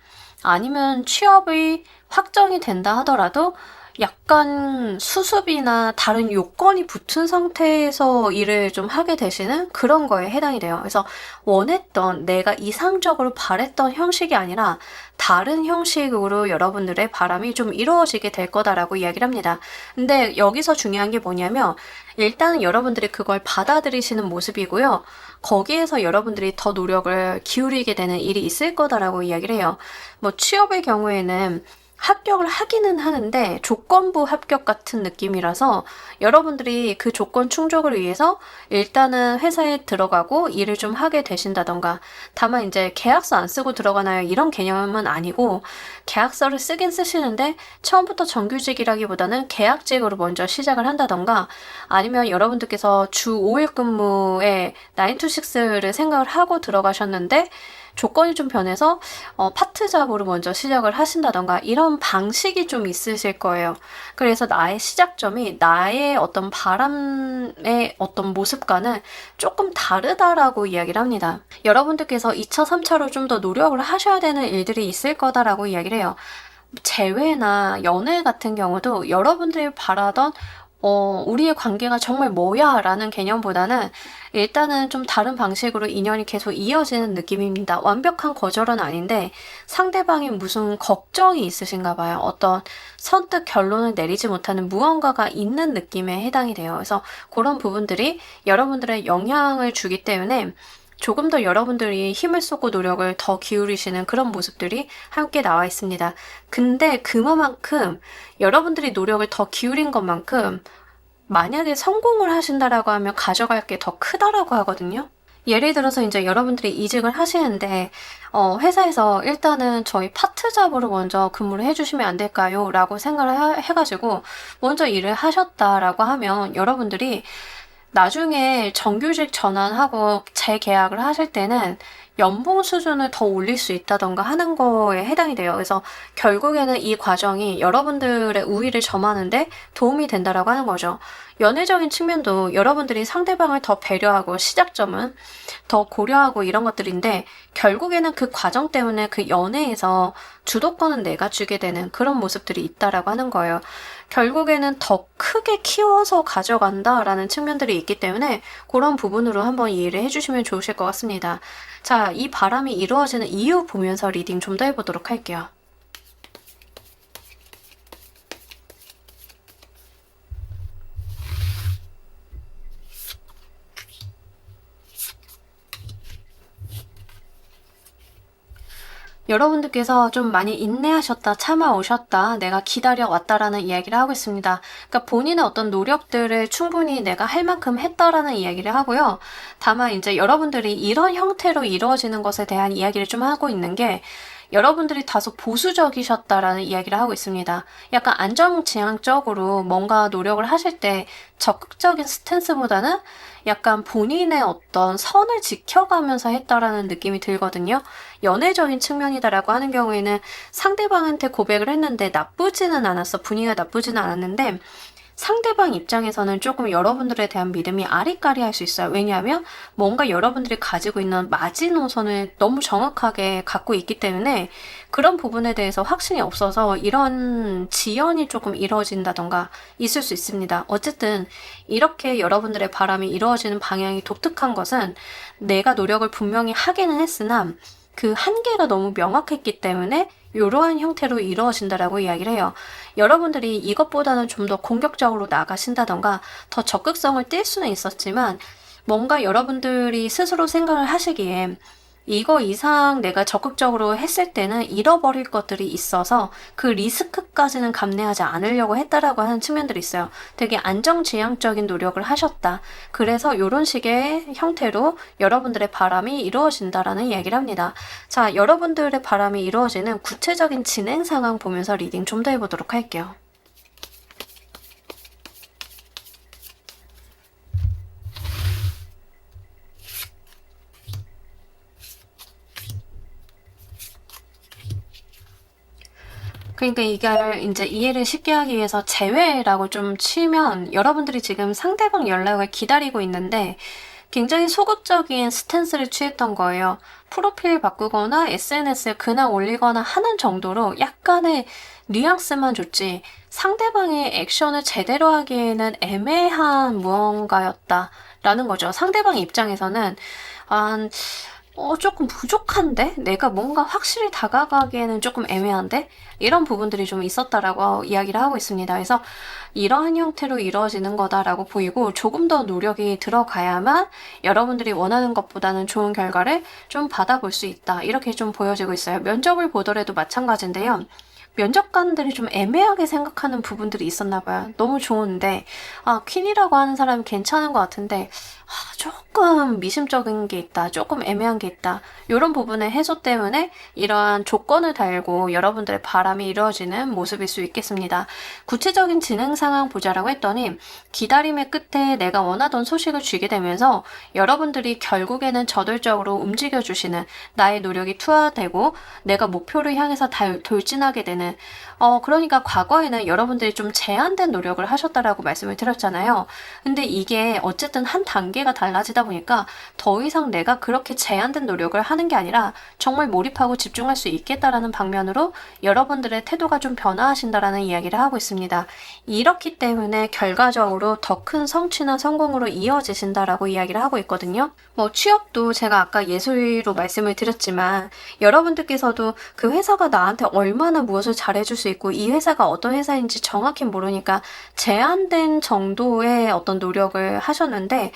아니면 취업이 확정이 된다 하더라도 약간 수습이나 다른 요건이 붙은 상태에서 일을 좀 하게 되시는 그런 거에 해당이 돼요. 그래서 원했던 내가 이상적으로 바랬던 형식이 아니라 다른 형식으로 여러분들의 바람이 좀 이루어지게 될 거다라고 이야기를 합니다. 근데 여기서 중요한 게 뭐냐면 일단 여러분들이 그걸 받아들이시는 모습이고요. 거기에서 여러분들이 더 노력을 기울이게 되는 일이 있을 거다라고 이야기를 해요. 뭐 취업의 경우에는 합격을 하기는 하는데 조건부 합격 같은 느낌이라서 여러분들이 그 조건 충족을 위해서 일단은 회사에 들어가고 일을 좀 하게 되신다던가 다만 이제 계약서 안 쓰고 들어가나요? 이런 개념은 아니고 계약서를 쓰긴 쓰시는데 처음부터 정규직이라기보다는 계약직으로 먼저 시작을 한다던가 아니면 여러분들께서 주 5일 근무에 9to6를 생각을 하고 들어가셨는데 조건이 좀 변해서 파트잡으로 먼저 시작을 하신다던가 이런 방식이 좀 있으실 거예요. 그래서 나의 시작점이 나의 어떤 바람의 어떤 모습과는 조금 다르다라고 이야기를 합니다. 여러분들께서 2차, 3차로 좀 더 노력을 하셔야 되는 일들이 있을 거다라고 이야기를 해요. 재회나 연애 같은 경우도 여러분들이 바라던 우리의 관계가 정말 뭐야? 라는 개념보다는 일단은 좀 다른 방식으로 인연이 계속 이어지는 느낌입니다. 완벽한 거절은 아닌데 상대방이 무슨 걱정이 있으신가 봐요. 어떤 선뜻 결론을 내리지 못하는 무언가가 있는 느낌에 해당이 돼요. 그래서 그런 부분들이 여러분들의 영향을 주기 때문에 조금 더 여러분들이 힘을 쏟고 노력을 더 기울이시는 그런 모습들이 함께 나와 있습니다. 근데 그만큼 여러분들이 노력을 더 기울인 것만큼 만약에 성공을 하신다라고 하면 가져갈 게 더 크다라고 하거든요. 예를 들어서 이제 여러분들이 이직을 하시는데 회사에서 일단은 저희 파트잡으로 먼저 근무를 해주시면 안 될까요? 라고 생각을 해가지고 먼저 일을 하셨다라고 하면 여러분들이 나중에 정규직 전환하고 재계약을 하실 때는 연봉 수준을 더 올릴 수 있다던가 하는 거에 해당이 돼요. 그래서 결국에는 이 과정이 여러분들의 우위를 점하는데 도움이 된다라고 하는 거죠. 연애적인 측면도 여러분들이 상대방을 더 배려하고 시작점은 더 고려하고 이런 것들인데 결국에는 그 과정 때문에 그 연애에서 주도권은 내가 주게 되는 그런 모습들이 있다라고 하는 거예요. 결국에는 더 크게 키워서 가져간다라는 측면들이 있기 때문에 그런 부분으로 한번 이해를 해주시면 좋으실 것 같습니다. 자, 이 바람이 이루어지는 이유 보면서 리딩 좀 더 해보도록 할게요. 여러분들께서 좀 많이 인내하셨다, 참아오셨다, 내가 기다려왔다라는 이야기를 하고 있습니다. 그러니까 본인의 어떤 노력들을 충분히 내가 할 만큼 했다라는 이야기를 하고요. 다만 이제 여러분들이 이런 형태로 이루어지는 것에 대한 이야기를 좀 하고 있는 게 여러분들이 다소 보수적이셨다라는 이야기를 하고 있습니다. 약간 안정지향적으로 뭔가 노력을 하실 때 적극적인 스탠스보다는 약간 본인의 어떤 선을 지켜가면서 했다라는 느낌이 들거든요. 연애적인 측면이다라고 하는 경우에는 상대방한테 고백을 했는데 나쁘지는 않았어. 분위기가 나쁘지는 않았는데 상대방 입장에서는 조금 여러분들에 대한 믿음이 아리까리할 수 있어요. 왜냐하면 뭔가 여러분들이 가지고 있는 마지노선을 너무 정확하게 갖고 있기 때문에 그런 부분에 대해서 확신이 없어서 이런 지연이 조금 이루어진다던가 있을 수 있습니다. 어쨌든 이렇게 여러분들의 바람이 이루어지는 방향이 독특한 것은 내가 노력을 분명히 하기는 했으나 그 한계가 너무 명확했기 때문에 이러한 형태로 이루어진다라고 이야기를 해요. 여러분들이 이것보다는 좀 더 공격적으로 나가신다던가 더 적극성을 띨 수는 있었지만 뭔가 여러분들이 스스로 생각을 하시기에 이거 이상 내가 적극적으로 했을 때는 잃어버릴 것들이 있어서 그 리스크까지는 감내하지 않으려고 했다라고 하는 측면들이 있어요. 되게 안정지향적인 노력을 하셨다. 그래서 이런 식의 형태로 여러분들의 바람이 이루어진다라는 이야기를 합니다. 자, 여러분들의 바람이 이루어지는 구체적인 진행 상황 보면서 리딩 좀 더 해보도록 할게요. 그러니까 이걸 이제 이해를 쉽게 하기 위해서 제외라고 좀 치면 여러분들이 지금 상대방 연락을 기다리고 있는데 굉장히 소극적인 스탠스를 취했던 거예요. 프로필 바꾸거나 SNS에 그냥 올리거나 하는 정도로 약간의 뉘앙스만 줬지 상대방의 액션을 제대로 하기에는 애매한 무언가였다라는 거죠. 상대방 입장에서는 조금 부족한데? 내가 뭔가 확실히 다가가기에는 조금 애매한데? 이런 부분들이 좀 있었다라고 이야기를 하고 있습니다. 그래서 이러한 형태로 이루어지는 거다라고 보이고 조금 더 노력이 들어가야만 여러분들이 원하는 것보다는 좋은 결과를 좀 받아볼 수 있다. 이렇게 좀 보여지고 있어요. 면접을 보더라도 마찬가지인데요. 면접관들이 좀 애매하게 생각하는 부분들이 있었나 봐요. 너무 좋은데 퀸이라고 하는 사람이 괜찮은 것 같은데 조금 미심쩍은 게 있다. 조금 애매한 게 있다. 이런 부분의 해소 때문에 이러한 조건을 달고 여러분들의 바람이 이루어지는 모습일 수 있겠습니다. 구체적인 진행 상황 보자라고 했더니 기다림의 끝에 내가 원하던 소식을 주게 되면서 여러분들이 결국에는 저돌적으로 움직여주시는 나의 노력이 투하되고 내가 목표를 향해서 돌진하게 되는 그러니까 과거에는 여러분들이 좀 제한된 노력을 하셨다라고 말씀을 드렸잖아요. 근데 이게 어쨌든 한 단계가 달라지다 보니까 더 이상 내가 그렇게 제한된 노력을 하는 게 아니라 정말 몰입하고 집중할 수 있겠다라는 방면으로 여러분들의 태도가 좀 변화하신다라는 이야기를 하고 있습니다. 이렇기 때문에 결과적으로 더 큰 성취나 성공으로 이어지신다라고 이야기를 하고 있거든요. 취업도 제가 아까 예술로 말씀을 드렸지만 여러분들께서도 그 회사가 나한테 얼마나 무엇을 잘해줄 수 있고 이 회사가 어떤 회사인지 정확히 모르니까 제한된 정도의 어떤 노력을 하셨는데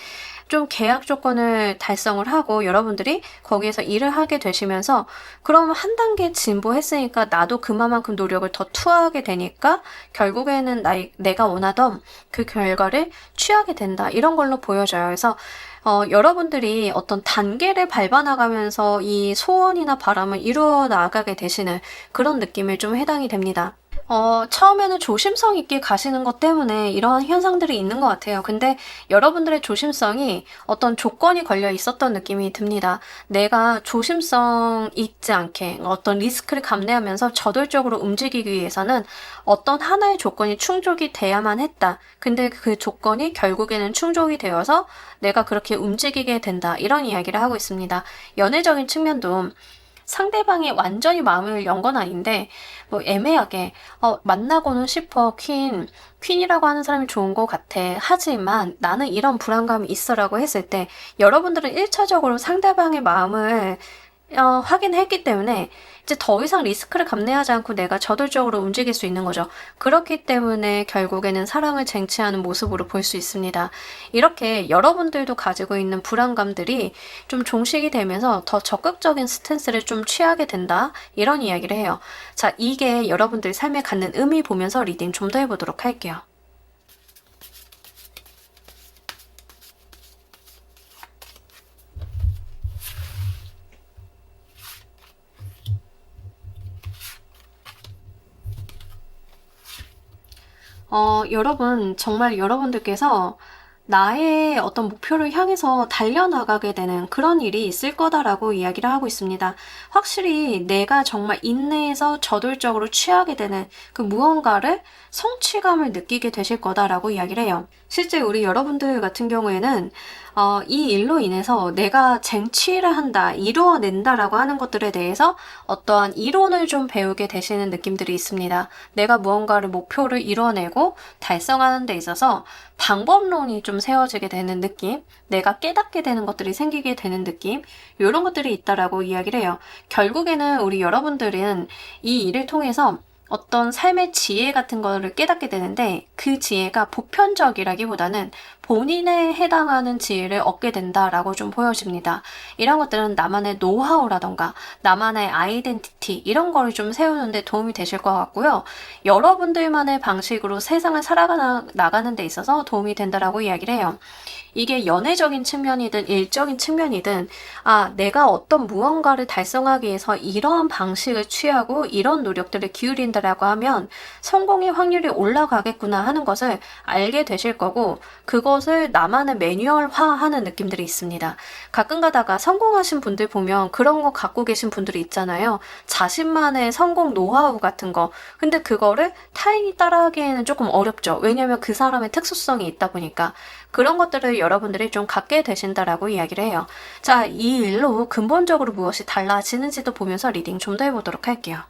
좀 계약 조건을 달성을 하고 여러분들이 거기에서 일을 하게 되시면서 그럼 한 단계 진보했으니까 나도 그만큼 노력을 더 투하하게 되니까 결국에는 내가 원하던 그 결과를 취하게 된다. 이런 걸로 보여져요. 그래서 여러분들이 어떤 단계를 밟아 나가면서 이 소원이나 바람을 이루어 나가게 되시는 그런 느낌에 좀 해당이 됩니다. 처음에는 조심성 있게 가시는 것 때문에 이러한 현상들이 있는 것 같아요. 근데 여러분들의 조심성이 어떤 조건이 걸려 있었던 느낌이 듭니다. 내가 조심성 있지 않게 어떤 리스크를 감내하면서 저돌적으로 움직이기 위해서는 어떤 하나의 조건이 충족이 돼야만 했다. 근데 그 조건이 결국에는 충족이 되어서 내가 그렇게 움직이게 된다. 이런 이야기를 하고 있습니다. 연애적인 측면도 상대방이 완전히 마음을 연 건 아닌데 뭐 애매하게 만나고는 싶어 퀸이라고 하는 사람이 좋은 것 같아. 하지만 나는 이런 불안감이 있어라고 했을 때 여러분들은 1차적으로 상대방의 마음을 확인했기 때문에 이제 더 이상 리스크를 감내하지 않고 내가 저돌적으로 움직일 수 있는 거죠. 그렇기 때문에 결국에는 사랑을 쟁취하는 모습으로 볼 수 있습니다. 이렇게 여러분들도 가지고 있는 불안감들이 좀 종식이 되면서 더 적극적인 스탠스를 좀 취하게 된다. 이런 이야기를 해요. 자, 이게 여러분들 삶에 갖는 의미 보면서 리딩 좀 더 해보도록 할게요. 여러분, 정말 여러분들께서 나의 어떤 목표를 향해서 달려나가게 되는 그런 일이 있을 거다라고 이야기를 하고 있습니다. 확실히 내가 정말 인내해서 저돌적으로 취하게 되는 그 무언가를 성취감을 느끼게 되실 거다라고 이야기를 해요. 실제 우리 여러분들 같은 경우에는 이 일로 인해서 내가 쟁취를 한다, 이루어낸다라고 하는 것들에 대해서 어떠한 이론을 좀 배우게 되시는 느낌들이 있습니다. 내가 무언가를 목표를 이뤄내고 달성하는 데 있어서 방법론이 좀 세워지게 되는 느낌, 내가 깨닫게 되는 것들이 생기게 되는 느낌, 이런 것들이 있다라고 이야기를 해요. 결국에는 우리 여러분들은 이 일을 통해서 어떤 삶의 지혜 같은 거를 깨닫게 되는데 그 지혜가 보편적이라기보다는 본인에 해당하는 지혜를 얻게 된다라고 좀 보여집니다. 이런 것들은 나만의 노하우라던가 나만의 아이덴티티 이런 거를 좀 세우는 데 도움이 되실 것 같고요. 여러분들만의 방식으로 세상을 살아나가는 데 있어서 도움이 된다라고 이야기를 해요. 이게 연애적인 측면이든 일적인 측면이든 내가 어떤 무언가를 달성하기 위해서 이러한 방식을 취하고 이런 노력들을 기울인다라고 하면 성공의 확률이 올라가겠구나 하는 것을 알게 되실 거고 그것을 나만의 매뉴얼화하는 느낌들이 있습니다. 가끔 가다가 성공하신 분들 보면 그런 거 갖고 계신 분들이 있잖아요. 자신만의 성공 노하우 같은 거. 근데 그거를 타인이 따라하기에는 조금 어렵죠. 왜냐하면 그 사람의 특수성이 있다 보니까. 그런 것들을 여러분들이 좀 갖게 되신다라고 이야기를 해요. 자, 이 일로 근본적으로 무엇이 달라지는지도 보면서 리딩 좀 더 해보도록 할게요.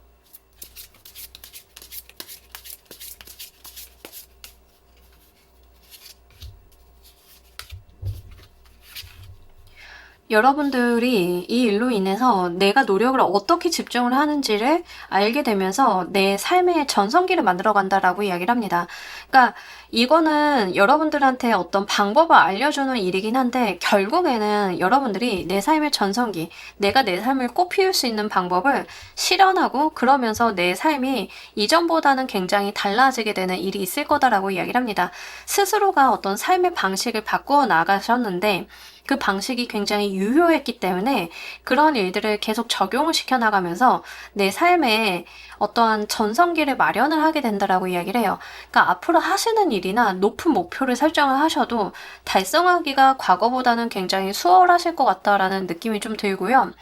여러분들이 이 일로 인해서 내가 노력을 어떻게 집중을 하는지를 알게 되면서 내 삶의 전성기를 만들어 간다라고 이야기를 합니다. 그러니까 이거는 여러분들한테 어떤 방법을 알려주는 일이긴 한데 결국에는 여러분들이 내 삶의 전성기, 내가 내 삶을 꽃피울 수 있는 방법을 실현하고 그러면서 내 삶이 이전보다는 굉장히 달라지게 되는 일이 있을 거다라고 이야기를 합니다. 스스로가 어떤 삶의 방식을 바꾸어 나가셨는데 그 방식이 굉장히 유효했기 때문에 그런 일들을 계속 적용을 시켜나가면서 내 삶에 어떠한 전성기를 마련을 하게 된다라고 이야기를 해요. 그러니까 앞으로 하시는 일이나 높은 목표를 설정을 하셔도 달성하기가 과거보다는 굉장히 수월하실 것 같다라는 느낌이 좀 들고요.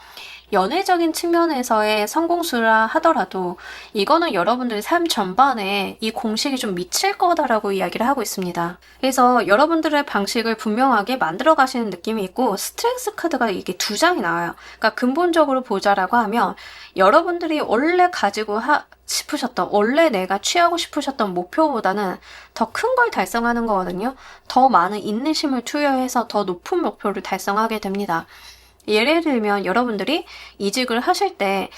연애적인 측면에서의 성공수라 하더라도 이거는 여러분들 삶 전반에 이 공식이 좀 미칠 거다라고 이야기를 하고 있습니다. 그래서 여러분들의 방식을 분명하게 만들어 가시는 느낌이 있고 스트렝스 카드가 이게 2장이 나와요. 그러니까 근본적으로 보자라고 하면 여러분들이 원래 가지고 싶으셨던, 원래 내가 취하고 싶으셨던 목표보다는 더 큰 걸 달성하는 거거든요. 더 많은 인내심을 투여해서 더 높은 목표를 달성하게 됩니다. 예를 들면 여러분들이 이직을 하실 때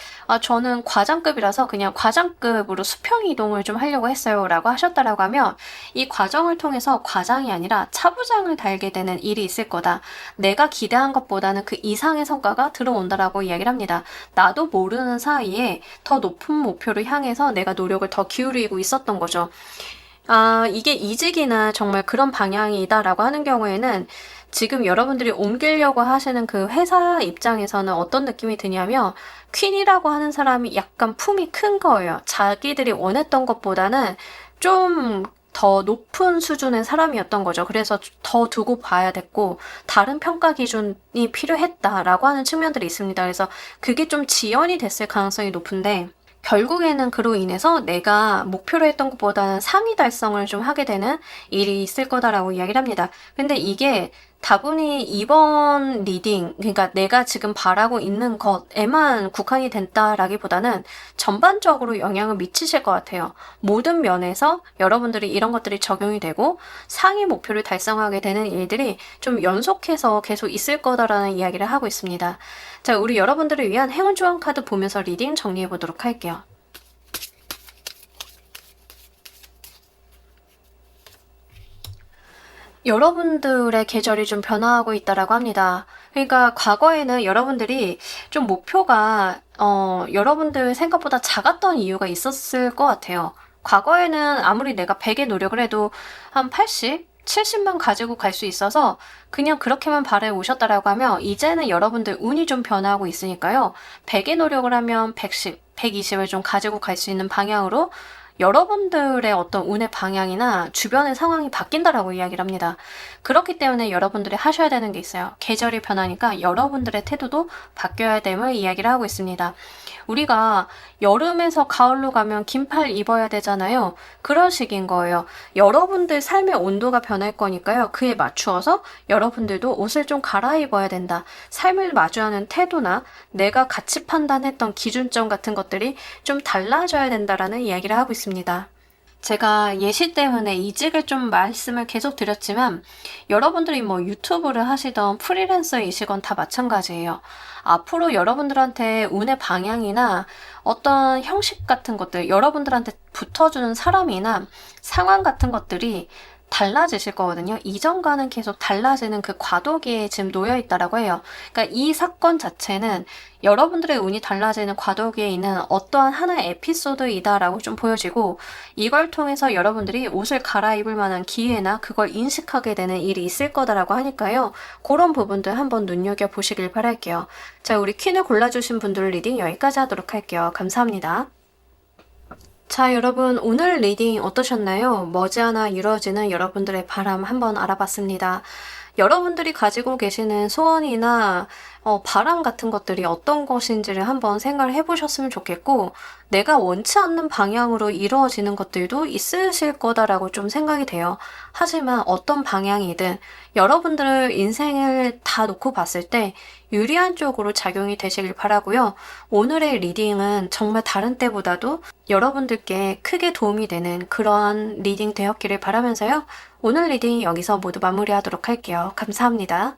저는 과장급이라서 그냥 과장급으로 수평 이동을 좀 하려고 했어요 라고 하셨다라고 하면 이 과정을 통해서 과장이 아니라 차부장을 달게 되는 일이 있을 거다. 내가 기대한 것보다는 그 이상의 성과가 들어온다라고 이야기를 합니다. 나도 모르는 사이에 더 높은 목표를 향해서 내가 노력을 더 기울이고 있었던 거죠. 이게 이직이나 정말 그런 방향이다라고 하는 경우에는 지금 여러분들이 옮기려고 하시는 그 회사 입장에서는 어떤 느낌이 드냐면 퀸이라고 하는 사람이 약간 품이 큰 거예요. 자기들이 원했던 것보다는 좀 더 높은 수준의 사람이었던 거죠. 그래서 더 두고 봐야 됐고 다른 평가 기준이 필요했다라고 하는 측면들이 있습니다. 그래서 그게 좀 지연이 됐을 가능성이 높은데 결국에는 그로 인해서 내가 목표로 했던 것보다는 상위 달성을 좀 하게 되는 일이 있을 거다라고 이야기를 합니다. 근데 이게 다분히 이번 리딩, 그러니까 내가 지금 바라고 있는 것에만 국한이 된다라기보다는 전반적으로 영향을 미치실 것 같아요. 모든 면에서 여러분들이 이런 것들이 적용이 되고 상위 목표를 달성하게 되는 일들이 좀 연속해서 계속 있을 거다라는 이야기를 하고 있습니다. 자, 우리 여러분들을 위한 행운 조언 카드 보면서 리딩 정리해 보도록 할게요. 여러분들의 계절이 좀 변화하고 있다라고 합니다. 그러니까 과거에는 여러분들이 좀 목표가 여러분들 생각보다 작았던 이유가 있었을 것 같아요. 과거에는 아무리 내가 100의 노력을 해도 한 80, 70만 가지고 갈 수 있어서 그냥 그렇게만 바래 오셨다라고 하면 이제는 여러분들 운이 좀 변화하고 있으니까요. 100의 노력을 하면 110, 120을 좀 가지고 갈 수 있는 방향으로 여러분들의 어떤 운의 방향이나 주변의 상황이 바뀐다라고 이야기를 합니다. 그렇기 때문에 여러분들이 하셔야 되는 게 있어요. 계절이 변하니까 여러분들의 태도도 바뀌어야 됨을 이야기를 하고 있습니다. 우리가 여름에서 가을로 가면 긴팔 입어야 되잖아요. 그런 식인 거예요. 여러분들 삶의 온도가 변할 거니까요. 그에 맞추어서 여러분들도 옷을 좀 갈아입어야 된다. 삶을 마주하는 태도나 내가 가치 판단했던 기준점 같은 것들이 좀 달라져야 된다라는 이야기를 하고 있습니다. 제가 예시 때문에 이직을 좀 말씀을 계속 드렸지만 여러분들이 뭐 유튜브를 하시던 프리랜서이시건 다 마찬가지예요. 앞으로 여러분들한테 운의 방향이나 어떤 형식 같은 것들, 여러분들한테 붙어주는 사람이나 상황 같은 것들이 달라지실 거거든요. 이전과는 계속 달라지는 그 과도기에 지금 놓여 있다라고 해요. 그러니까 이 사건 자체는 여러분들의 운이 달라지는 과도기에 있는 어떠한 하나의 에피소드이다라고 좀 보여지고 이걸 통해서 여러분들이 옷을 갈아입을 만한 기회나 그걸 인식하게 되는 일이 있을 거다라고 하니까요. 그런 부분들 한번 눈여겨보시길 바랄게요. 자, 우리 퀸을 골라주신 분들 리딩 여기까지 하도록 할게요. 감사합니다. 자, 여러분 오늘 리딩 어떠셨나요? 머지않아 이루어지는 여러분들의 바람 한번 알아봤습니다. 여러분들이 가지고 계시는 소원이나 바람 같은 것들이 어떤 것인지를 한번 생각을 해보셨으면 좋겠고 내가 원치 않는 방향으로 이루어지는 것들도 있으실 거다라고 좀 생각이 돼요. 하지만 어떤 방향이든 여러분들 인생을 다 놓고 봤을 때 유리한 쪽으로 작용이 되시길 바라고요. 오늘의 리딩은 정말 다른 때보다도 여러분들께 크게 도움이 되는 그러한 리딩 되었기를 바라면서요. 오늘 리딩 여기서 모두 마무리하도록 할게요. 감사합니다.